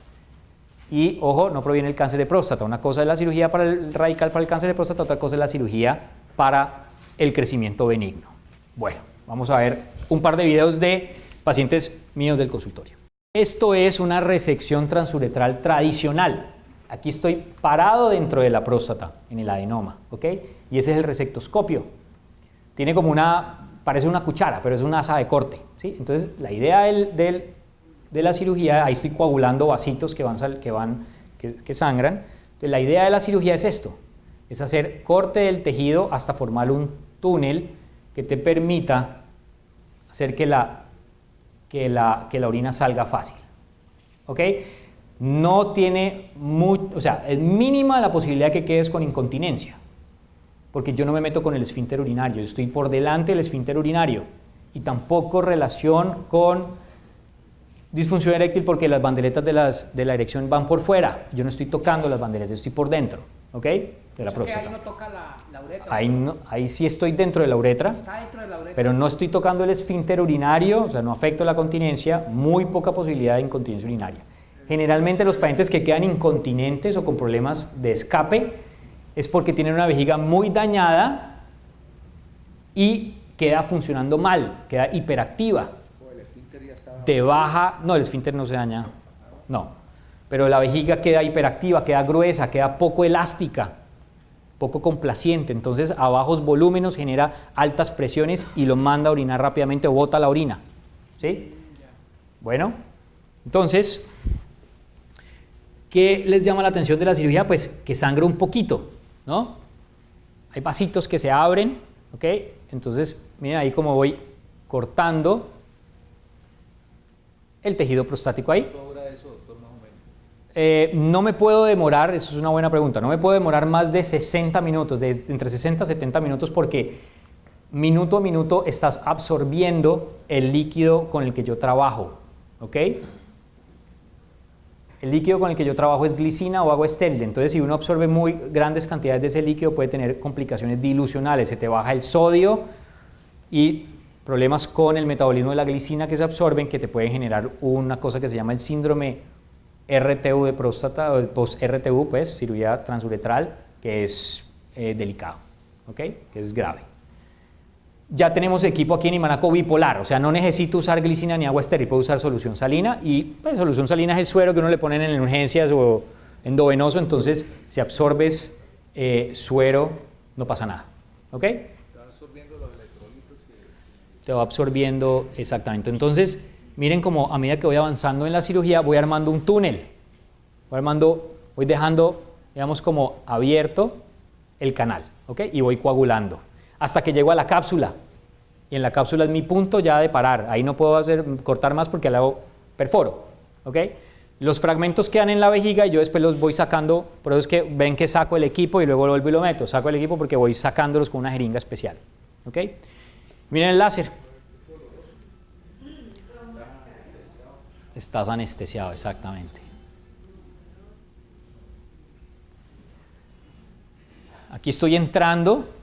Y, ojo, no proviene el cáncer de próstata. Una cosa es la cirugía radical para el cáncer de próstata, otra cosa es la cirugía para el crecimiento benigno. Bueno, vamos a ver un par de videos de pacientes míos del consultorio. Esto es una resección transuretral tradicional. Aquí estoy parado dentro de la próstata, en el adenoma, ¿ok? Y ese es el resectoscopio. Tiene como parece una cuchara, pero es una asa de corte, ¿sí? Entonces, la idea de la cirugía, ahí estoy coagulando vasitos que sangran. Entonces, la idea de la cirugía es esto, es hacer corte del tejido hasta formar un túnel que te permita hacer que la orina salga fácil, ¿ok? No tiene o sea, es mínima la posibilidad que quedes con incontinencia, porque yo no me meto con el esfínter urinario, yo estoy por delante del esfínter urinario, y tampoco relación con disfunción eréctil, porque las bandeletas de la erección van por fuera, yo no estoy tocando las bandeletas, yo estoy por dentro, ¿ok? De la próstata. Ahí no toca la uretra. Ahí sí estoy dentro de la uretra, Está dentro de la uretra, pero no estoy tocando el esfínter urinario, o sea, no afecto la continencia, muy poca posibilidad de incontinencia urinaria. Generalmente los pacientes que quedan incontinentes o con problemas de escape es porque tienen una vejiga muy dañada y queda funcionando mal, queda hiperactiva. el esfínter ya está. No, el esfínter no se daña, no, pero la vejiga queda hiperactiva, queda gruesa, queda poco elástica, poco complaciente, entonces a bajos volúmenes genera altas presiones y lo manda a orinar rápidamente o bota la orina, ¿sí? Bueno, entonces, ¿qué les llama la atención de la cirugía? Pues que sangra un poquito, ¿no? Hay vasitos que se abren, ¿ok? Entonces, miren ahí cómo voy cortando el tejido prostático ahí. ¿Cuánto dura eso, doctor, más o menos? No me puedo demorar, eso es una buena pregunta, no me puedo demorar más de 60 minutos, entre 60 y 70 minutos, porque minuto a minuto estás absorbiendo el líquido con el que yo trabajo, ¿ok? El líquido con el que yo trabajo es glicina o agua estéril, entonces si uno absorbe muy grandes cantidades de ese líquido puede tener complicaciones dilucionales, se te baja el sodio y problemas con el metabolismo de la glicina que se absorben, que te pueden generar una cosa que se llama el síndrome RTU de próstata, o post-RTU, pues, cirugía transuretral, que es delicado, ¿ok? Que es grave. Ya tenemos equipo aquí en Imanaco bipolar, o sea, no necesito usar glicina ni agua estéril, puedo usar solución salina, y pues solución salina es el suero que uno le ponen en urgencias o endovenoso, entonces si absorbes suero no pasa nada, ¿ok? Está absorbiendo los electrolitos. Te va absorbiendo, exactamente. Entonces, miren cómo a medida que voy avanzando en la cirugía voy armando un túnel, voy dejando, digamos, como abierto el canal, ¿ok? Y voy coagulando hasta que llego a la cápsula, y en la cápsula es mi punto ya de parar, ahí no puedo cortar más porque al lado perforo, ¿ok? Los fragmentos quedan en la vejiga y yo después los voy sacando, por eso es que ven que saco el equipo y luego lo vuelvo y lo meto, saco el equipo porque voy sacándolos con una jeringa especial, ¿ok? Miren el láser. Estás anestesiado, exactamente. Aquí estoy entrando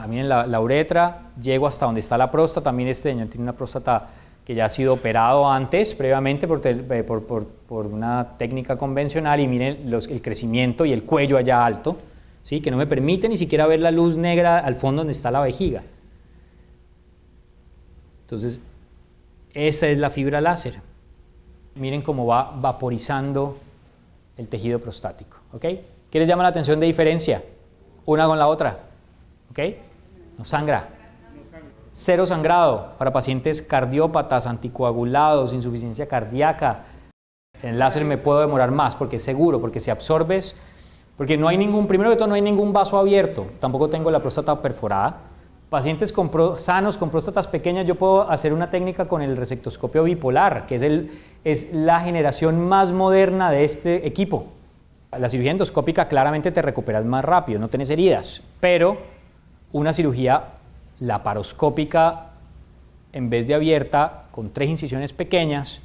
miren la uretra, llego hasta donde está la próstata. También este señor tiene una próstata que ya ha sido operado antes, previamente, por una técnica convencional, y miren el crecimiento y el cuello allá alto, ¿sí? Que no me permite ni siquiera ver la luz negra al fondo donde está la vejiga. Entonces, esa es la fibra láser. Miren cómo va vaporizando el tejido prostático, ¿ok? ¿Qué les llama la atención de diferencia? Una con la otra, ¿ok? No sangra. Cero sangrado para pacientes cardiópatas, anticoagulados, insuficiencia cardíaca. En el láser me puedo demorar más porque es seguro, porque si absorbes, porque no hay ningún, primero que todo no hay ningún vaso abierto, tampoco tengo la próstata perforada. Pacientes sanos con próstatas pequeñas, yo puedo hacer una técnica con el resectoscopio bipolar, que es la generación más moderna de este equipo. La cirugía endoscópica claramente te recuperas más rápido, no tienes heridas, pero una cirugía laparoscópica en vez de abierta, con 3 incisiones pequeñas,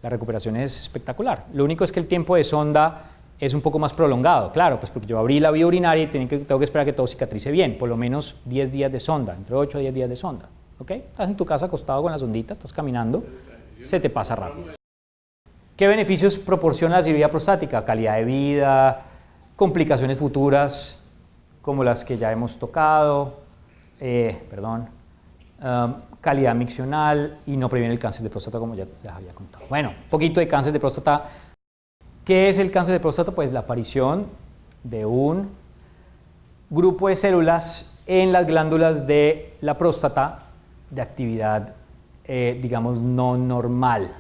la recuperación es espectacular. Lo único es que el tiempo de sonda es un poco más prolongado, claro, pues porque yo abrí la vía urinaria y tengo que esperar a que todo cicatrice bien, por lo menos 10 días de sonda, entre 8 a 10 días de sonda, ¿ok? Estás en tu casa acostado con la sondita, estás caminando, se te pasa rápido. ¿Qué beneficios proporciona la cirugía prostática? Calidad de vida, complicaciones futuras, como las que ya hemos tocado, calidad miccional y no previene el cáncer de próstata, como ya les había contado. Bueno, un poquito de cáncer de próstata. ¿Qué es el cáncer de próstata? Pues la aparición de un grupo de células en las glándulas de la próstata de actividad, digamos, no normal,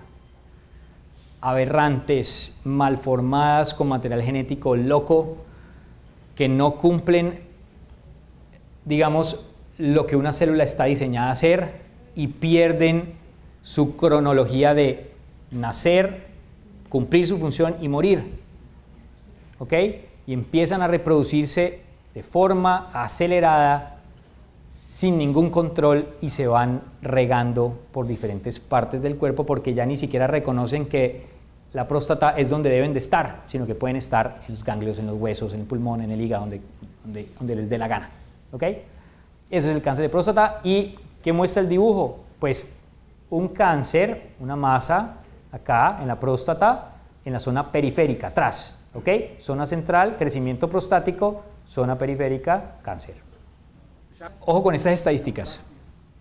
aberrantes, malformadas con material genético loco, que no cumplen, digamos, lo que una célula está diseñada a hacer y pierden su cronología de nacer, cumplir su función y morir, ¿ok? Y empiezan a reproducirse de forma acelerada, sin ningún control, y se van regando por diferentes partes del cuerpo porque ya ni siquiera reconocen que la próstata es donde deben de estar, sino que pueden estar en los ganglios, en los huesos, en el pulmón, en el hígado, donde les dé la gana, ¿ok? Eso es el cáncer de próstata. ¿Y qué muestra el dibujo? Pues un cáncer, una masa acá en la próstata, en la zona periférica, atrás, ¿ok? Zona central, crecimiento prostático, zona periférica, cáncer. Ojo con estas estadísticas,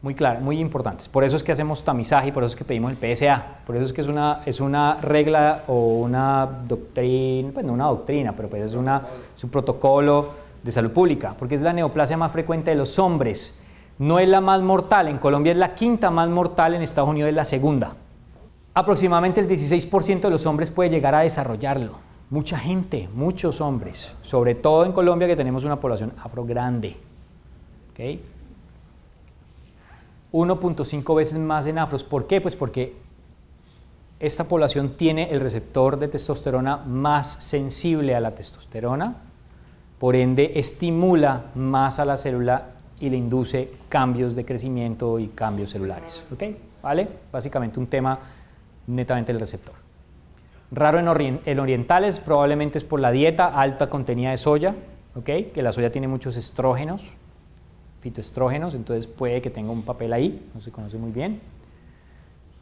muy claras, muy importantes. Por eso es que hacemos tamizaje y por eso es que pedimos el PSA. Por eso es que es una regla o una doctrina, pues no una doctrina, pero pues es un protocolo de salud pública, porque es la neoplasia más frecuente de los hombres. No es la más mortal, en Colombia es la quinta más mortal, en Estados Unidos es la segunda. Aproximadamente el 16% de los hombres puede llegar a desarrollarlo. Mucha gente, muchos hombres, sobre todo en Colombia, que tenemos una población afro grande. ¿Okay? 1.5 veces más en afros. ¿Por qué? Pues porque esta población tiene el receptor de testosterona más sensible a la testosterona, por ende estimula más a la célula y le induce cambios de crecimiento y cambios celulares. ¿Ok? ¿Vale? Básicamente un tema netamente del receptor. Raro en orientales, probablemente es por la dieta alta contenida de soya, ¿ok? Que la soya tiene muchos estrógenos, fitoestrógenos, entonces puede que tenga un papel ahí, no se conoce muy bien.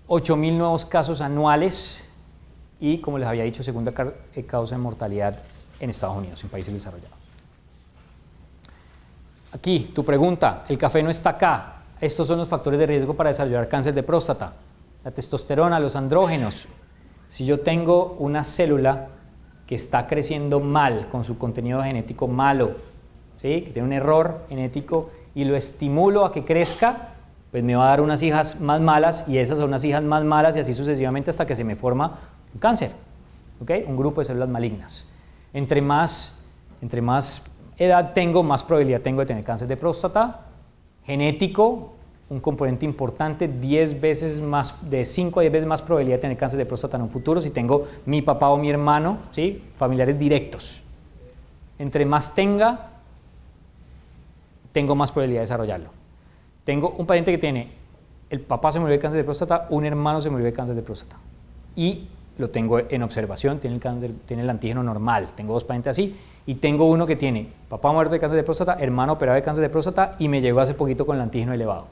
8.000 nuevos casos anuales y, como les había dicho, segunda causa de mortalidad en Estados Unidos, en países desarrollados. Aquí, tu pregunta, el café no está acá. Estos son los factores de riesgo para desarrollar cáncer de próstata. La testosterona, los andrógenos. Si yo tengo una célula que está creciendo mal, con su contenido genético malo, ¿sí? Que tiene un error genético, y lo estimulo a que crezca, pues me va a dar unas hijas más malas, y esas son unas hijas más malas, y así sucesivamente hasta que se me forma un cáncer, ¿ok? Un grupo de células malignas. Entre más edad tengo, más probabilidad tengo de tener cáncer de próstata. Genético, un componente importante, 10 veces más, de 5 a 10 veces más probabilidad de tener cáncer de próstata en un futuro si tengo mi papá o mi hermano, ¿sí? Familiares directos. Entre más tengo más probabilidad de desarrollarlo. Tengo un paciente que tiene, el papá se murió de cáncer de próstata, un hermano se murió de cáncer de próstata. Y lo tengo en observación, tiene el antígeno normal. Tengo 2 pacientes así. Y tengo uno que tiene papá muerto de cáncer de próstata, hermano operado de cáncer de próstata, y me llegó hace poquito con el antígeno elevado.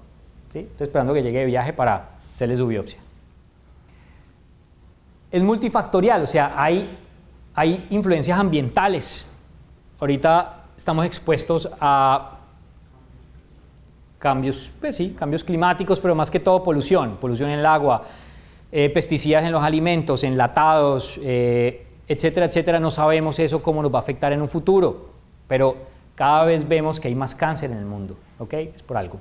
¿Sí? Estoy esperando que llegue de viaje para hacerle su biopsia. Es multifactorial, o sea, hay influencias ambientales. Ahorita estamos expuestos a cambios, pues sí, cambios climáticos, pero más que todo polución en el agua, pesticidas en los alimentos, enlatados, etcétera, etcétera. No sabemos eso cómo nos va a afectar en un futuro, pero cada vez vemos que hay más cáncer en el mundo, ¿ok? Es por algo.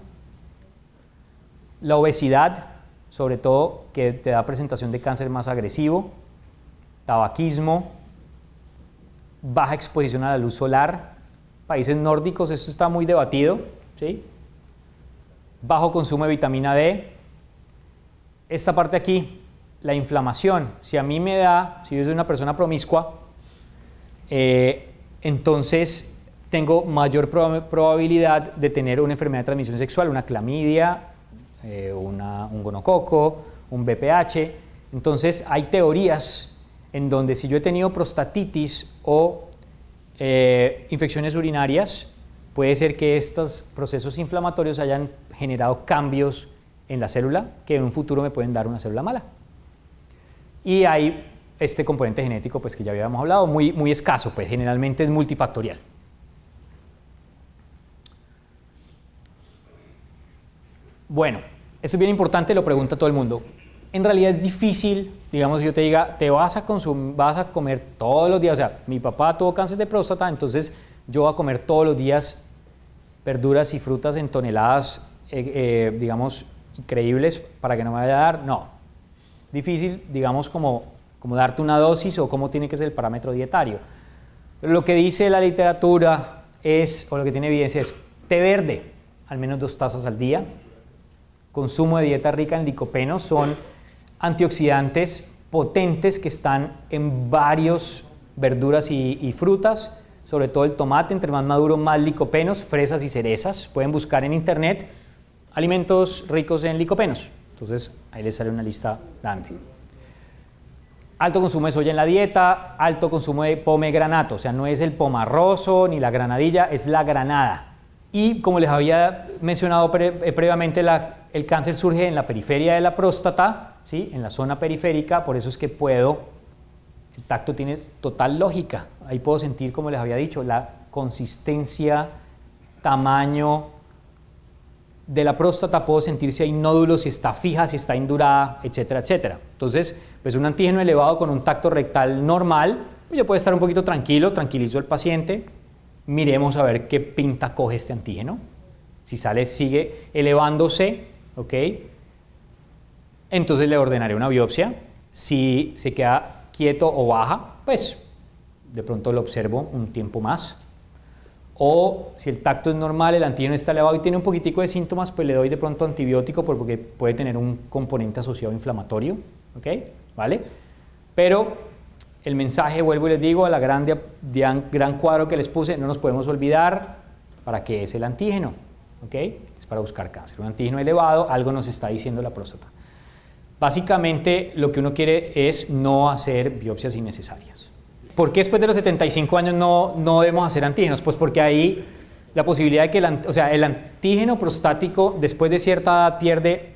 La obesidad, sobre todo, que te da presentación de cáncer más agresivo, tabaquismo, baja exposición a la luz solar, países nórdicos, esto está muy debatido, ¿sí? Bajo consumo de vitamina D. Esta parte aquí, la inflamación, si a mí me da, si yo soy una persona promiscua, entonces tengo mayor probabilidad de tener una enfermedad de transmisión sexual, una clamidia, un gonococo, un VPH. Entonces hay teorías en donde si yo he tenido prostatitis o infecciones urinarias, puede ser que estos procesos inflamatorios hayan generado cambios en la célula que en un futuro me pueden dar una célula mala. Y hay este componente genético, pues, que ya habíamos hablado, muy escaso, pues generalmente es multifactorial. Bueno, esto es bien importante, lo pregunta todo el mundo. En realidad es difícil, digamos, yo te diga, vas a comer todos los días, o sea, mi papá tuvo cáncer de próstata, entonces yo voy a comer todos los días verduras y frutas en toneladas, digamos, increíbles para que no me vaya a dar. No, difícil, digamos, como darte una dosis o cómo tiene que ser el parámetro dietario. Pero lo que dice la literatura es, o lo que tiene evidencia es, té verde, al menos 2 tazas al día, consumo de dieta rica en licopenos, son antioxidantes potentes que están en varios verduras y frutas, sobre todo el tomate, entre más maduro más licopenos, fresas y cerezas. Pueden buscar en internet alimentos ricos en licopenos, entonces ahí les sale una lista grande. Alto consumo de soya en la dieta, alto consumo de pomegranato, o sea, no es el pomarroso ni la granadilla, es la granada. Y como les había mencionado previamente, el cáncer surge en la periferia de la próstata, ¿sí? En la zona periférica, por eso es que el tacto tiene total lógica. Ahí puedo sentir, como les había dicho, la consistencia, tamaño de la próstata, puedo sentir si hay nódulos, si está fija, si está indurada, etcétera, etcétera. Entonces, pues un antígeno elevado con un tacto rectal normal, pues yo puedo estar un poquito tranquilo, tranquilizo al paciente, miremos a ver qué pinta coge este antígeno. Si sigue elevándose, ¿ok? Entonces le ordenaré una biopsia. Si se queda quieto o baja, pues de pronto lo observo un tiempo más. O si el tacto es normal, el antígeno está elevado y tiene un poquitico de síntomas, pues le doy de pronto antibiótico porque puede tener un componente asociado inflamatorio, ¿ok? ¿Vale? Pero el mensaje, vuelvo y les digo, a la gran cuadro que les puse, no nos podemos olvidar para qué es el antígeno, ¿ok? Es para buscar cáncer. Un antígeno elevado, algo nos está diciendo la próstata. Básicamente, lo que uno quiere es no hacer biopsias innecesarias. ¿Por qué después de los 75 años no debemos hacer antígenos? Pues porque ahí la posibilidad de que el antígeno prostático después de cierta edad pierde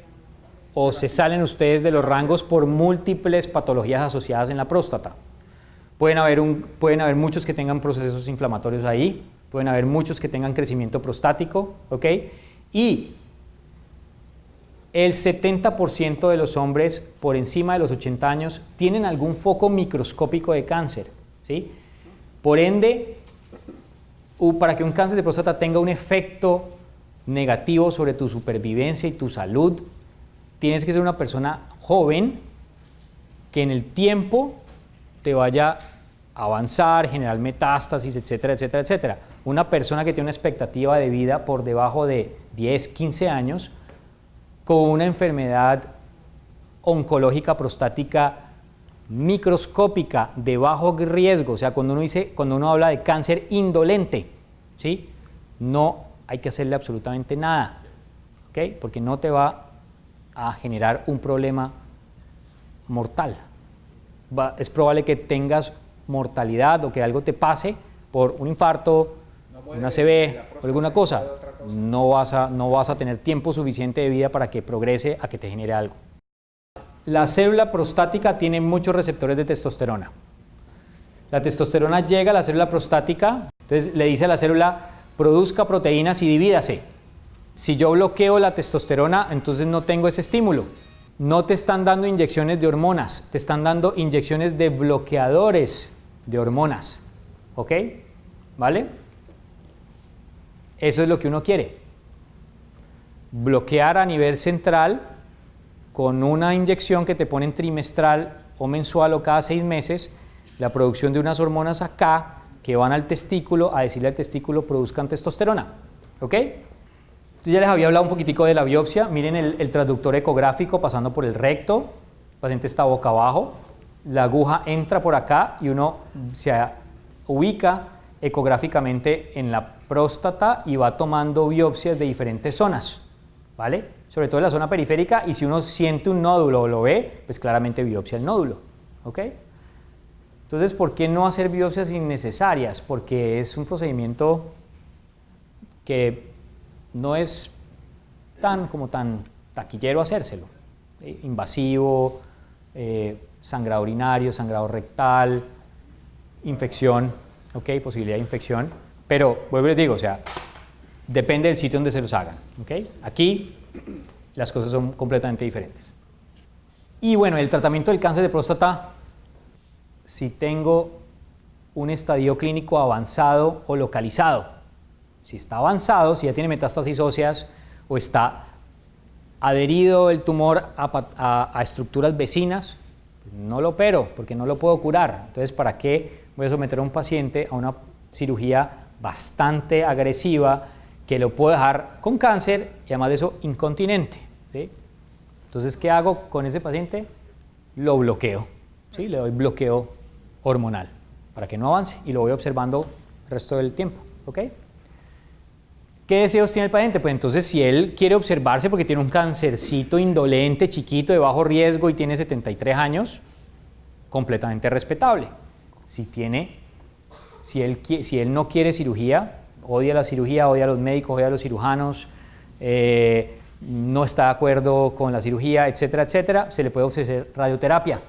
o se salen ustedes de los rangos por múltiples patologías asociadas en la próstata. Pueden haber muchos que tengan procesos inflamatorios ahí, pueden haber muchos que tengan crecimiento prostático, ¿ok? Y el 70% de los hombres por encima de los 80 años tienen algún foco microscópico de cáncer, ¿sí? Por ende, para que un cáncer de próstata tenga un efecto negativo sobre tu supervivencia y tu salud, tienes que ser una persona joven que en el tiempo te vaya a avanzar, generar metástasis, etcétera, etcétera, etcétera. Una persona que tiene una expectativa de vida por debajo de 10, 15 años, con una enfermedad oncológica prostática microscópica de bajo riesgo, o sea, cuando uno habla de cáncer indolente, ¿sí? No hay que hacerle absolutamente nada, ¿ok? Porque no te va a generar un problema mortal. Es probable que tengas mortalidad o que algo te pase por un infarto, una ACV o alguna cosa. No vas a tener tiempo suficiente de vida para que progrese a que te genere algo. La célula prostática tiene muchos receptores de testosterona. La testosterona llega a la célula prostática, entonces le dice a la célula, produzca proteínas y divídase. Si yo bloqueo la testosterona, entonces no tengo ese estímulo. No te están dando inyecciones de hormonas, te están dando inyecciones de bloqueadores de hormonas. ¿Ok? ¿Vale? Eso es lo que uno quiere. Bloquear a nivel central con una inyección que te ponen trimestral o mensual o cada 6 meses, la producción de unas hormonas acá que van al testículo a decirle al testículo produzcan testosterona. ¿Ok? Entonces ya les había hablado un poquitico de la biopsia. Miren el transductor ecográfico pasando por el recto. El paciente está boca abajo. La aguja entra por acá y uno se ubica ecográficamente en la próstata y va tomando biopsias de diferentes zonas, ¿vale? Sobre todo en la zona periférica, y si uno siente un nódulo o lo ve, pues claramente biopsia el nódulo, ¿ok? Entonces, ¿por qué no hacer biopsias innecesarias? Porque es un procedimiento que no es tan taquillero hacérselo, ¿sí? Invasivo, sangrado urinario, sangrado rectal, infección, ¿ok? Posibilidad de infección, pero vuelvo y les digo, o sea, depende del sitio donde se los hagan, ¿ok? Aquí las cosas son completamente diferentes. Y bueno, el tratamiento del cáncer de próstata, si tengo un estadio clínico avanzado o localizado. Si está avanzado, si ya tiene metástasis óseas o está adherido el tumor a estructuras vecinas, no lo opero porque no lo puedo curar. Entonces, ¿para qué voy a someter a un paciente a una cirugía bastante agresiva que lo puedo dejar con cáncer y además de eso incontinente? ¿Sí? Entonces, ¿qué hago con ese paciente? Lo bloqueo, ¿sí? Le doy bloqueo hormonal para que no avance y lo voy observando el resto del tiempo, ¿ok? ¿Qué deseos tiene el paciente? Pues entonces, si él quiere observarse porque tiene un cancercito indolente, chiquito, de bajo riesgo y tiene 73 años, completamente respetable. Si él no quiere cirugía, odia la cirugía, odia a los médicos, odia a los cirujanos, no está de acuerdo con la cirugía, etcétera, etcétera, se le puede ofrecer radioterapia,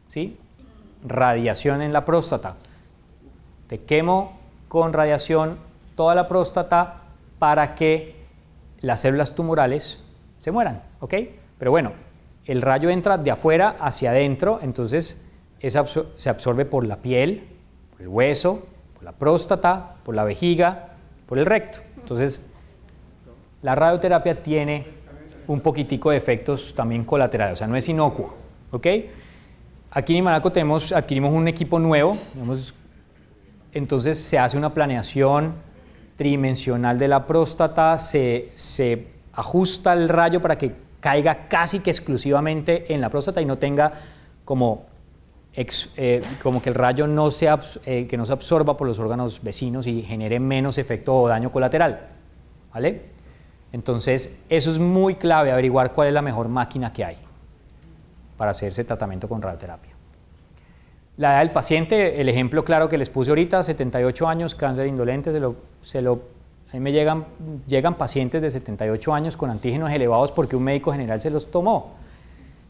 ¿sí? Radiación en la próstata. Te quemo con radiación toda la próstata para que las células tumorales se mueran, ¿ok? Pero bueno, el rayo entra de afuera hacia adentro, entonces se absorbe por la piel, por el hueso, por la próstata, por la vejiga, por el recto. Entonces, la radioterapia tiene un poquitico de efectos también colaterales, o sea, no es inocuo, ¿ok? Aquí en Imanaco adquirimos un equipo nuevo, digamos, entonces se hace una planeación tridimensional de la próstata, se ajusta el rayo para que caiga casi que exclusivamente en la próstata y no tenga como que el rayo que no se absorba por los órganos vecinos y genere menos efecto o daño colateral, ¿vale? Entonces, eso es muy clave, averiguar cuál es la mejor máquina que hay para hacer ese tratamiento con radioterapia. La edad del paciente, el ejemplo claro que les puse ahorita, 78 años, cáncer indolente, a mí me llegan pacientes de 78 años con antígenos elevados porque un médico general se los tomó.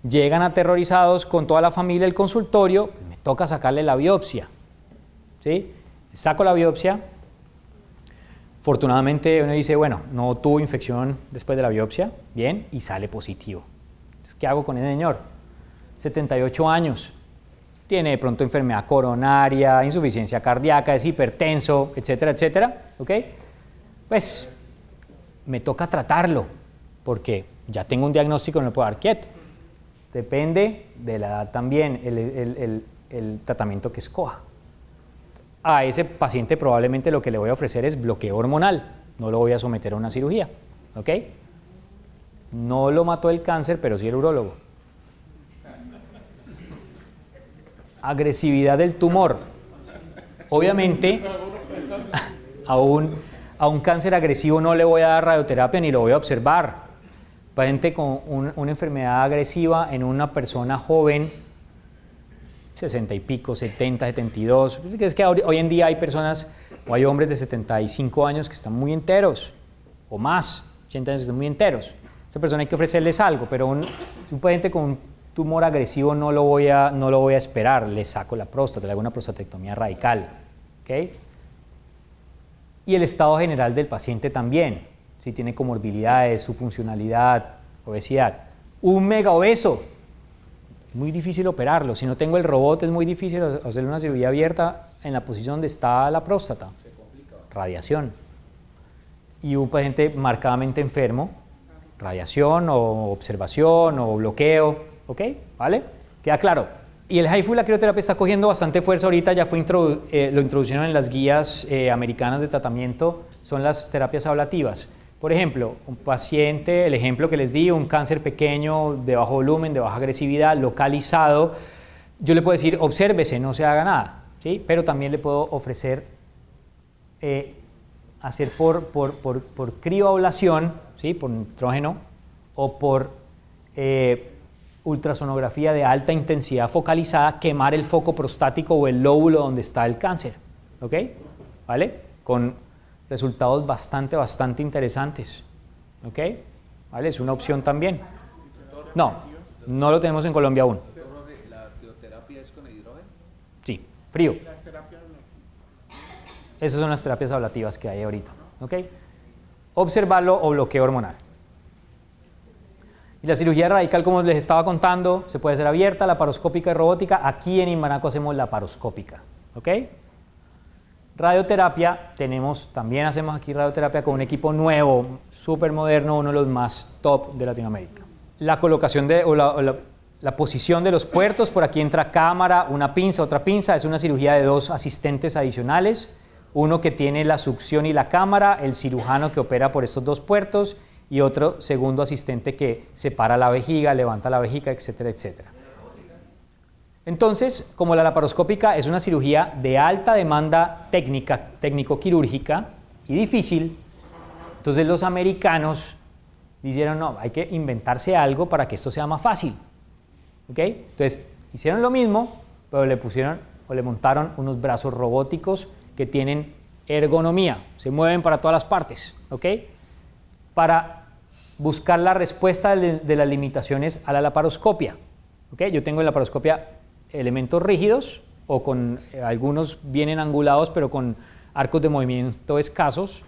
Llegan aterrorizados con toda la familia del consultorio, me toca sacarle la biopsia, ¿sí? Saco la biopsia, fortunadamente uno dice, bueno, no tuvo infección después de la biopsia, bien, y sale positivo. Entonces, ¿qué hago con ese señor? 78 años. Tiene de pronto enfermedad coronaria, insuficiencia cardíaca, es hipertenso, etcétera, etcétera, ¿ok? Pues me toca tratarlo, porque ya tengo un diagnóstico, no lo puedo dar quieto. Depende de la edad también, el tratamiento que escoja. A ese paciente probablemente lo que le voy a ofrecer es bloqueo hormonal, no lo voy a someter a una cirugía, ¿ok? No lo mató el cáncer, pero sí el urólogo. Agresividad del tumor. Obviamente, a un cáncer agresivo no le voy a dar radioterapia ni lo voy a observar. Paciente con una enfermedad agresiva en una persona joven, 60 y pico, 70, 72. Es que hoy en día hay personas o hay hombres de 75 años que están muy enteros, o más, 80 años que están muy enteros. A esa persona hay que ofrecerles algo, pero un paciente con tumor agresivo no lo voy a esperar, le saco la próstata, le hago una prostatectomía radical. ¿Okay? Y el estado general del paciente también, si tiene comorbilidades, su funcionalidad, obesidad. Un mega obeso, muy difícil operarlo. Si no tengo el robot es muy difícil hacer una cirugía abierta en la posición donde está la próstata. Se complica. Radiación. Y un paciente marcadamente enfermo, radiación o observación o bloqueo, ¿ok? ¿Vale? ¿Queda claro? Y el HIFU, la crioterapia, está cogiendo bastante fuerza ahorita, ya lo introdujeron en las guías americanas de tratamiento, son las terapias ablativas. Por ejemplo, un paciente, el ejemplo que les di, un cáncer pequeño, de bajo volumen, de baja agresividad, localizado, yo le puedo decir, obsérvese, no se haga nada, ¿sí? Pero también le puedo ofrecer hacer por crioablación, ¿sí? Por nitrógeno, o por ultrasonografía de alta intensidad focalizada, quemar el foco prostático o el lóbulo donde está el cáncer, ¿ok? ¿Vale? Con resultados bastante interesantes, ¿ok? ¿Vale? Es una opción también. No lo tenemos en Colombia aún. ¿La crioterapia es con hidrógeno? Sí, frío. Esas son las terapias ablativas que hay ahorita, ¿ok? Observarlo o bloqueo hormonal. Y la cirugía radical, como les estaba contando, se puede hacer abierta, laparoscópica y robótica. Aquí en Imbanaco hacemos laparoscópica, ¿ok? Radioterapia, también hacemos aquí radioterapia con un equipo nuevo, súper moderno, uno de los más top de Latinoamérica. La colocación la posición de los puertos, por aquí entra cámara, una pinza, otra pinza, es una cirugía de 2 asistentes adicionales, uno que tiene la succión y la cámara, el cirujano que opera por estos 2 puertos, y otro segundo asistente que separa la vejiga, levanta la vejiga, etcétera, etcétera. Entonces, como la laparoscópica es una cirugía de alta demanda técnico-quirúrgica y difícil, entonces los americanos dijeron, no, hay que inventarse algo para que esto sea más fácil. ¿Ok? Entonces, hicieron lo mismo, pero le montaron unos brazos robóticos que tienen ergonomía, se mueven para todas las partes, ¿ok? Para buscar la respuesta de las limitaciones a la laparoscopia. ¿Okay? Yo tengo en la laparoscopia elementos rígidos o con algunos vienen angulados pero con arcos de movimiento escasos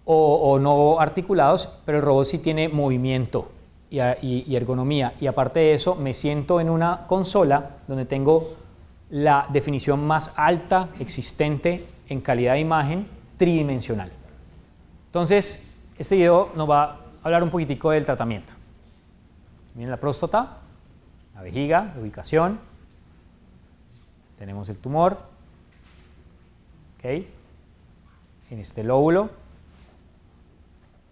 o no articulados, pero el robot sí tiene movimiento y ergonomía. Y aparte de eso, me siento en una consola donde tengo la definición más alta existente en calidad de imagen tridimensional. Entonces, este video nos va a hablar un poquitico del tratamiento. Miren la próstata, la vejiga, la ubicación. Tenemos el tumor, ¿ok? En este lóbulo.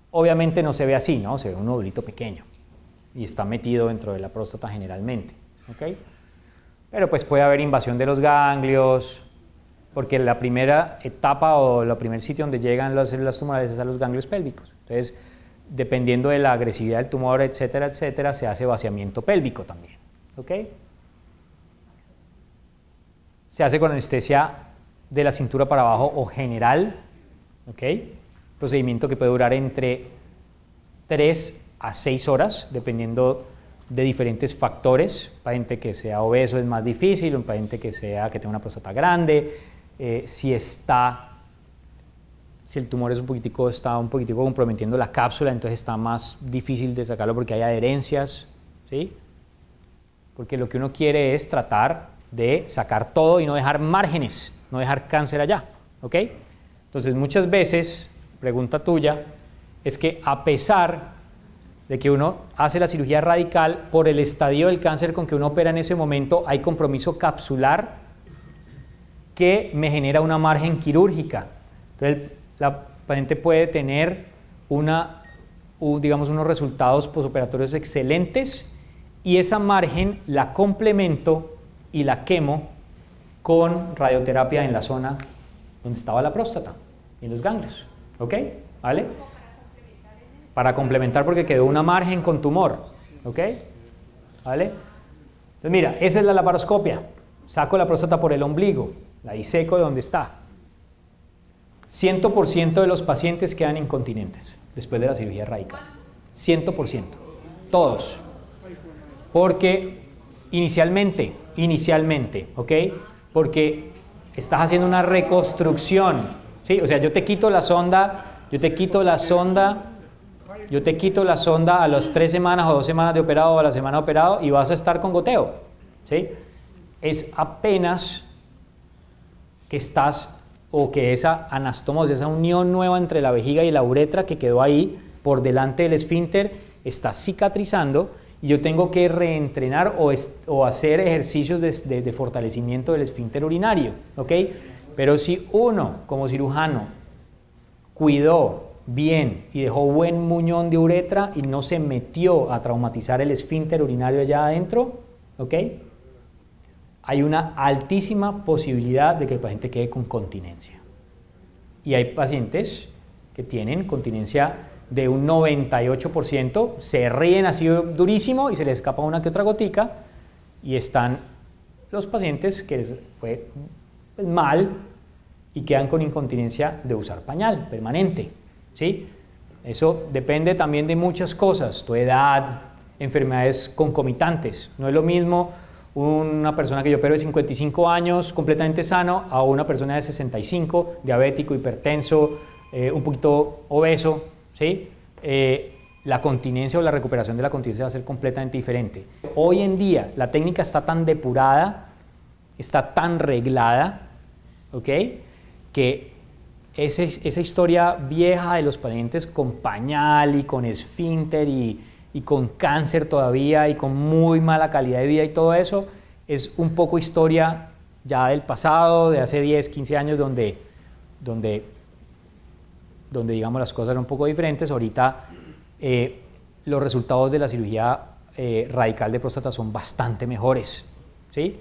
Obviamente no se ve así, ¿no? Se ve un nódulito pequeño y está metido dentro de la próstata generalmente, ¿ok? Pero pues puede haber invasión de los ganglios, porque la primera etapa o el primer sitio donde llegan las células tumorales es a los ganglios pélvicos. Entonces, dependiendo de la agresividad del tumor, etcétera, etcétera, se hace vaciamiento pélvico también. ¿Ok? Se hace con anestesia de la cintura para abajo o general. ¿Ok? Procedimiento que puede durar entre 3 a 6 horas, dependiendo de diferentes factores. Para gente que sea obeso es más difícil, un paciente que tenga una próstata grande, si el tumor está un poquitico comprometiendo la cápsula, entonces está más difícil de sacarlo porque hay adherencias, ¿sí? Porque lo que uno quiere es tratar de sacar todo y no dejar márgenes, no dejar cáncer allá, ¿ok? Entonces muchas veces, pregunta tuya, es que a pesar de que uno hace la cirugía radical, por el estadio del cáncer con que uno opera en ese momento, hay compromiso capsular que me genera una margen quirúrgica. Entonces, la paciente puede tener digamos, unos resultados posoperatorios excelentes y esa margen la complemento y la quemo con radioterapia en la zona donde estaba la próstata y en los ganglios. ¿Ok? ¿Vale? Para complementar porque quedó una margen con tumor. ¿Ok? ¿Vale? Entonces mira, esa es la laparoscopia. Saco la próstata por el ombligo, la diseco de donde está. 100% de los pacientes quedan incontinentes después de la cirugía radical. 100%. Todos. Porque inicialmente, ¿ok? Porque estás haciendo una reconstrucción, ¿sí? O sea, yo te quito la sonda a las 3 semanas o 2 semanas de operado o a la semana de operado y vas a estar con goteo, ¿sí? Es apenas que estás, o que esa anastomosis, esa unión nueva entre la vejiga y la uretra que quedó ahí por delante del esfínter, está cicatrizando y yo tengo que reentrenar o hacer ejercicios de fortalecimiento del esfínter urinario, ¿ok? Pero si uno, como cirujano, cuidó bien y dejó buen muñón de uretra y no se metió a traumatizar el esfínter urinario allá adentro, ¿ok? Hay una altísima posibilidad de que el paciente quede con continencia. Y hay pacientes que tienen continencia de un 98%, se ríen así durísimo y se les escapa una que otra gotica, y están los pacientes que les fue mal y quedan con incontinencia de usar pañal permanente, ¿sí? Eso depende también de muchas cosas, tu edad, enfermedades concomitantes. No es lo mismo una persona que yo opero de 55 años completamente sano a una persona de 65, diabético, hipertenso, un poquito obeso, ¿sí? La continencia o la recuperación de la continencia va a ser completamente diferente. Hoy en día la técnica está tan depurada, está tan reglada, ¿ok? Que esa historia vieja de los pacientes con pañal y con esfínter y con cáncer todavía y con muy mala calidad de vida y todo eso, es un poco historia ya del pasado, de hace 10, 15 años, donde digamos las cosas eran un poco diferentes. Ahorita los resultados de la cirugía radical de próstata son bastante mejores, ¿sí?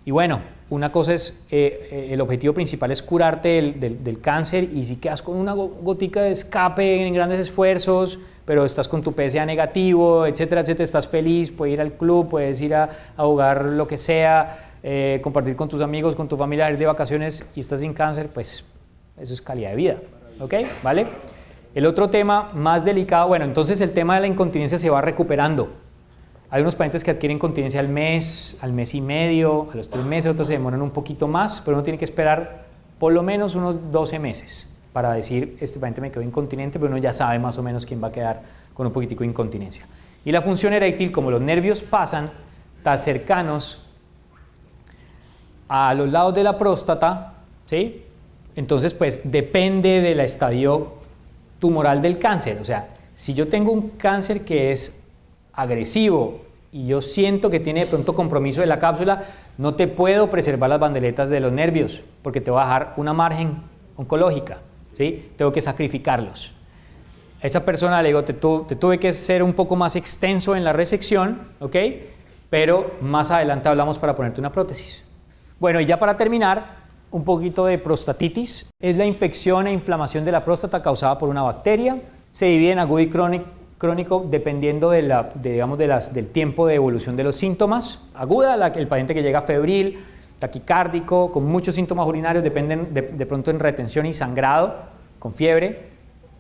Y bueno, una cosa es, el objetivo principal es curarte del cáncer, y si quedas con una gotica de escape en grandes esfuerzos, pero estás con tu PSA negativo, etcétera, etcétera, estás feliz, puedes ir al club, puedes ir a jugar lo que sea, compartir con tus amigos, con tu familia, ir de vacaciones y estás sin cáncer, pues eso es calidad de vida, ¿ok? ¿Vale? El otro tema más delicado, bueno, entonces el tema de la incontinencia se va recuperando. Hay unos pacientes que adquieren continencia al mes y medio, a los 3 meses, otros se demoran un poquito más, pero uno tiene que esperar por lo menos unos 12 meses para decir, este paciente me quedó incontinente, pero uno ya sabe más o menos quién va a quedar con un poquitico de incontinencia. Y la función eréctil, como los nervios pasan tan cercanos a los lados de la próstata, ¿sí? Entonces, pues depende del estadio tumoral del cáncer. O sea, si yo tengo un cáncer que es agresivo y yo siento que tiene de pronto compromiso de la cápsula, no te puedo preservar las bandeletas de los nervios porque te va a dejar una margen oncológica, ¿sí? Tengo que sacrificarlos. A esa persona le digo, te tuve que ser un poco más extenso en la resección, ¿ok? Pero más adelante hablamos para ponerte una prótesis. Bueno, y ya para terminar, un poquito de prostatitis. Es la infección e inflamación de la próstata causada por una bacteria. Se divide en agudo y crónico dependiendo del tiempo de evolución de los síntomas. Aguda, el paciente que llega febril, taquicárdico, con muchos síntomas urinarios, dependen de pronto en retención y sangrado, con fiebre,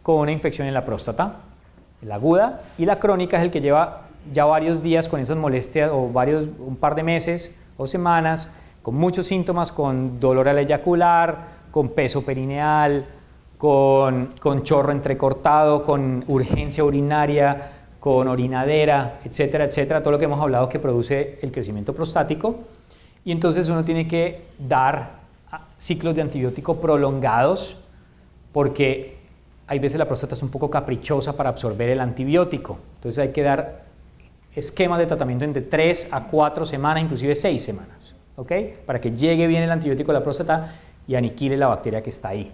con una infección en la próstata. La aguda, y la crónica es el que lleva ya varios días con esas molestias, o un par de meses o semanas, con muchos síntomas, con dolor al eyacular, con peso perineal, con chorro entrecortado, con urgencia urinaria, con orinadera, etcétera, etcétera, todo lo que hemos hablado que produce el crecimiento prostático. Y entonces uno tiene que dar ciclos de antibiótico prolongados, porque hay veces la próstata es un poco caprichosa para absorber el antibiótico. Entonces hay que dar esquemas de tratamiento entre 3 a 4 semanas, inclusive 6 semanas, ¿ok? Para que llegue bien el antibiótico a la próstata y aniquile la bacteria que está ahí.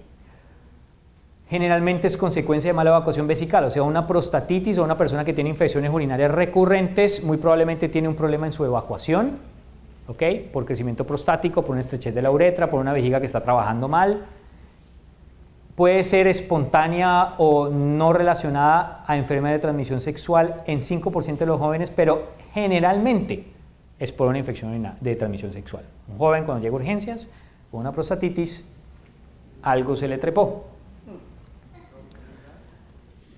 Generalmente es consecuencia de mala evacuación vesical, o sea, una prostatitis o una persona que tiene infecciones urinarias recurrentes muy probablemente tiene un problema en su evacuación, ¿ok? Por crecimiento prostático, por una estrechez de la uretra, por una vejiga que está trabajando mal. Puede ser espontánea o no relacionada a enfermedad de transmisión sexual en 5% de los jóvenes, pero generalmente es por una infección de transmisión sexual. Un joven cuando llega a urgencias con una prostatitis, algo se le trepó.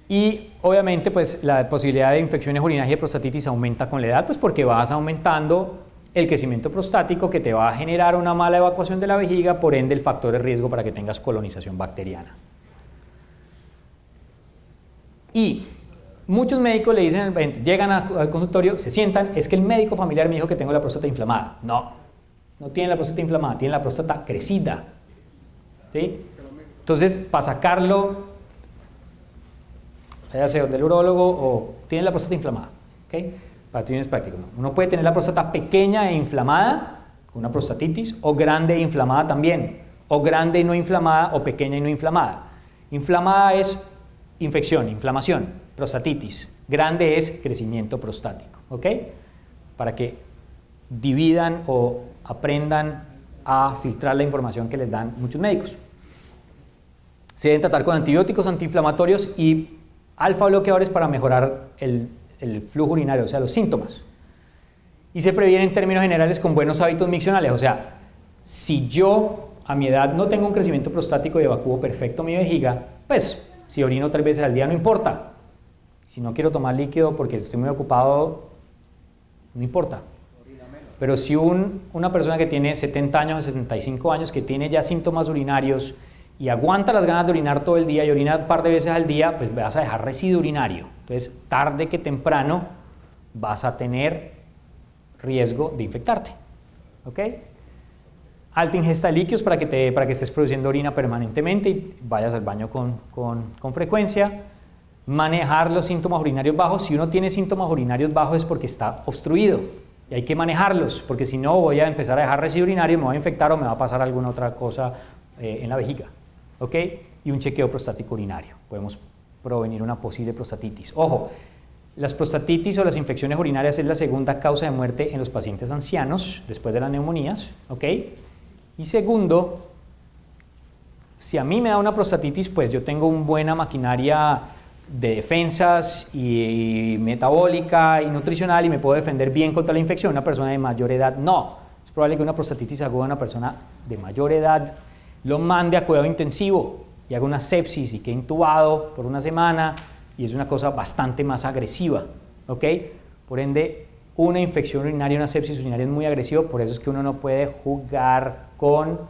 Y obviamente pues la posibilidad de infecciones urinarias y de prostatitis aumenta con la edad, pues porque vas aumentando el crecimiento prostático que te va a generar una mala evacuación de la vejiga, por ende el factor de riesgo para que tengas colonización bacteriana. Y muchos médicos le dicen, llegan al consultorio, se sientan, es que el médico familiar me dijo que tengo la próstata inflamada. No, no tiene la próstata inflamada, tiene la próstata crecida. ¿Sí? Entonces, para sacarlo, ya sea del urólogo o tiene la próstata inflamada. ¿Okay? Para fines prácticos. ¿No? Uno puede tener la próstata pequeña e inflamada, con una prostatitis, o grande e inflamada también, o grande y no inflamada, o pequeña y no inflamada. Inflamada es infección, inflamación, prostatitis. Grande es crecimiento prostático. ¿Ok? Para que dividan o aprendan a filtrar la información que les dan muchos médicos. Se deben tratar con antibióticos, antiinflamatorios y alfa bloqueadores para mejorar el flujo urinario, o sea, los síntomas. Y se previene en términos generales con buenos hábitos miccionales, o sea, si yo a mi edad no tengo un crecimiento prostático y evacúo perfecto mi vejiga, pues si orino 3 veces al día no importa. Si no quiero tomar líquido porque estoy muy ocupado, no importa. Pero si una persona que tiene 70 años o 65 años, que tiene ya síntomas urinarios y aguanta las ganas de orinar todo el día y orina un par de veces al día, pues vas a dejar residuo urinario. Entonces, tarde que temprano vas a tener riesgo de infectarte. ¿Ok? Alta ingesta de líquidos para que estés produciendo orina permanentemente y vayas al baño con frecuencia. Manejar los síntomas urinarios bajos. Si uno tiene síntomas urinarios bajos es porque está obstruido y hay que manejarlos, porque si no voy a empezar a dejar residuo urinario, me voy a infectar o me va a pasar alguna otra cosa en la vejiga. ¿Ok? Y un chequeo prostático urinario. Podemos prevenir una posible prostatitis. Ojo, las prostatitis o las infecciones urinarias es la segunda causa de muerte en los pacientes ancianos después de las neumonías. ¿Ok? Y segundo, si a mí me da una prostatitis, pues yo tengo una buena maquinaria de defensas y metabólica y nutricional y me puedo defender bien contra la infección. Una persona de mayor edad no. Es probable que una prostatitis aguda a una persona de mayor edad lo mande a cuidado intensivo y haga una sepsis y quede intubado por una semana y es una cosa bastante más agresiva. ¿Ok? Por ende, una infección urinaria, una sepsis urinaria es muy agresivo, por eso es que uno no puede jugar con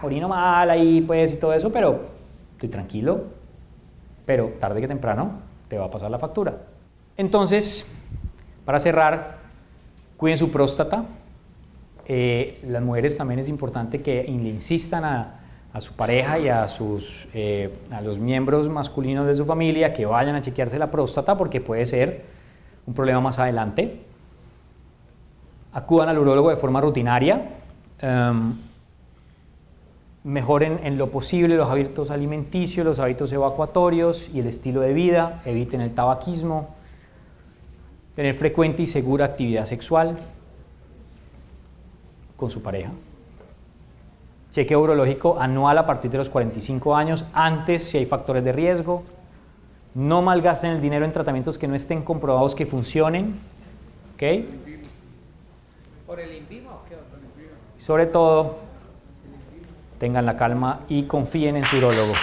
orino mal ahí pues y todo eso, pero estoy tranquilo, pero tarde que temprano te va a pasar la factura. Entonces, para cerrar, cuiden su próstata. Las mujeres también es importante que le insistan a su pareja y a los miembros masculinos de su familia que vayan a chequearse la próstata porque puede ser un problema más adelante. Acudan al urólogo de forma rutinaria. Mejoren en lo posible los hábitos alimenticios, los hábitos evacuatorios y el estilo de vida. Eviten el tabaquismo. Tener frecuente y segura actividad sexual con su pareja. Chequeo urológico anual a partir de los 45 años, antes si hay factores de riesgo. No malgasten el dinero en tratamientos que no estén comprobados que funcionen. ¿Ok? ¿Por el INVIMA o qué otro? Sobre todo, tengan la calma y confíen en su urólogo.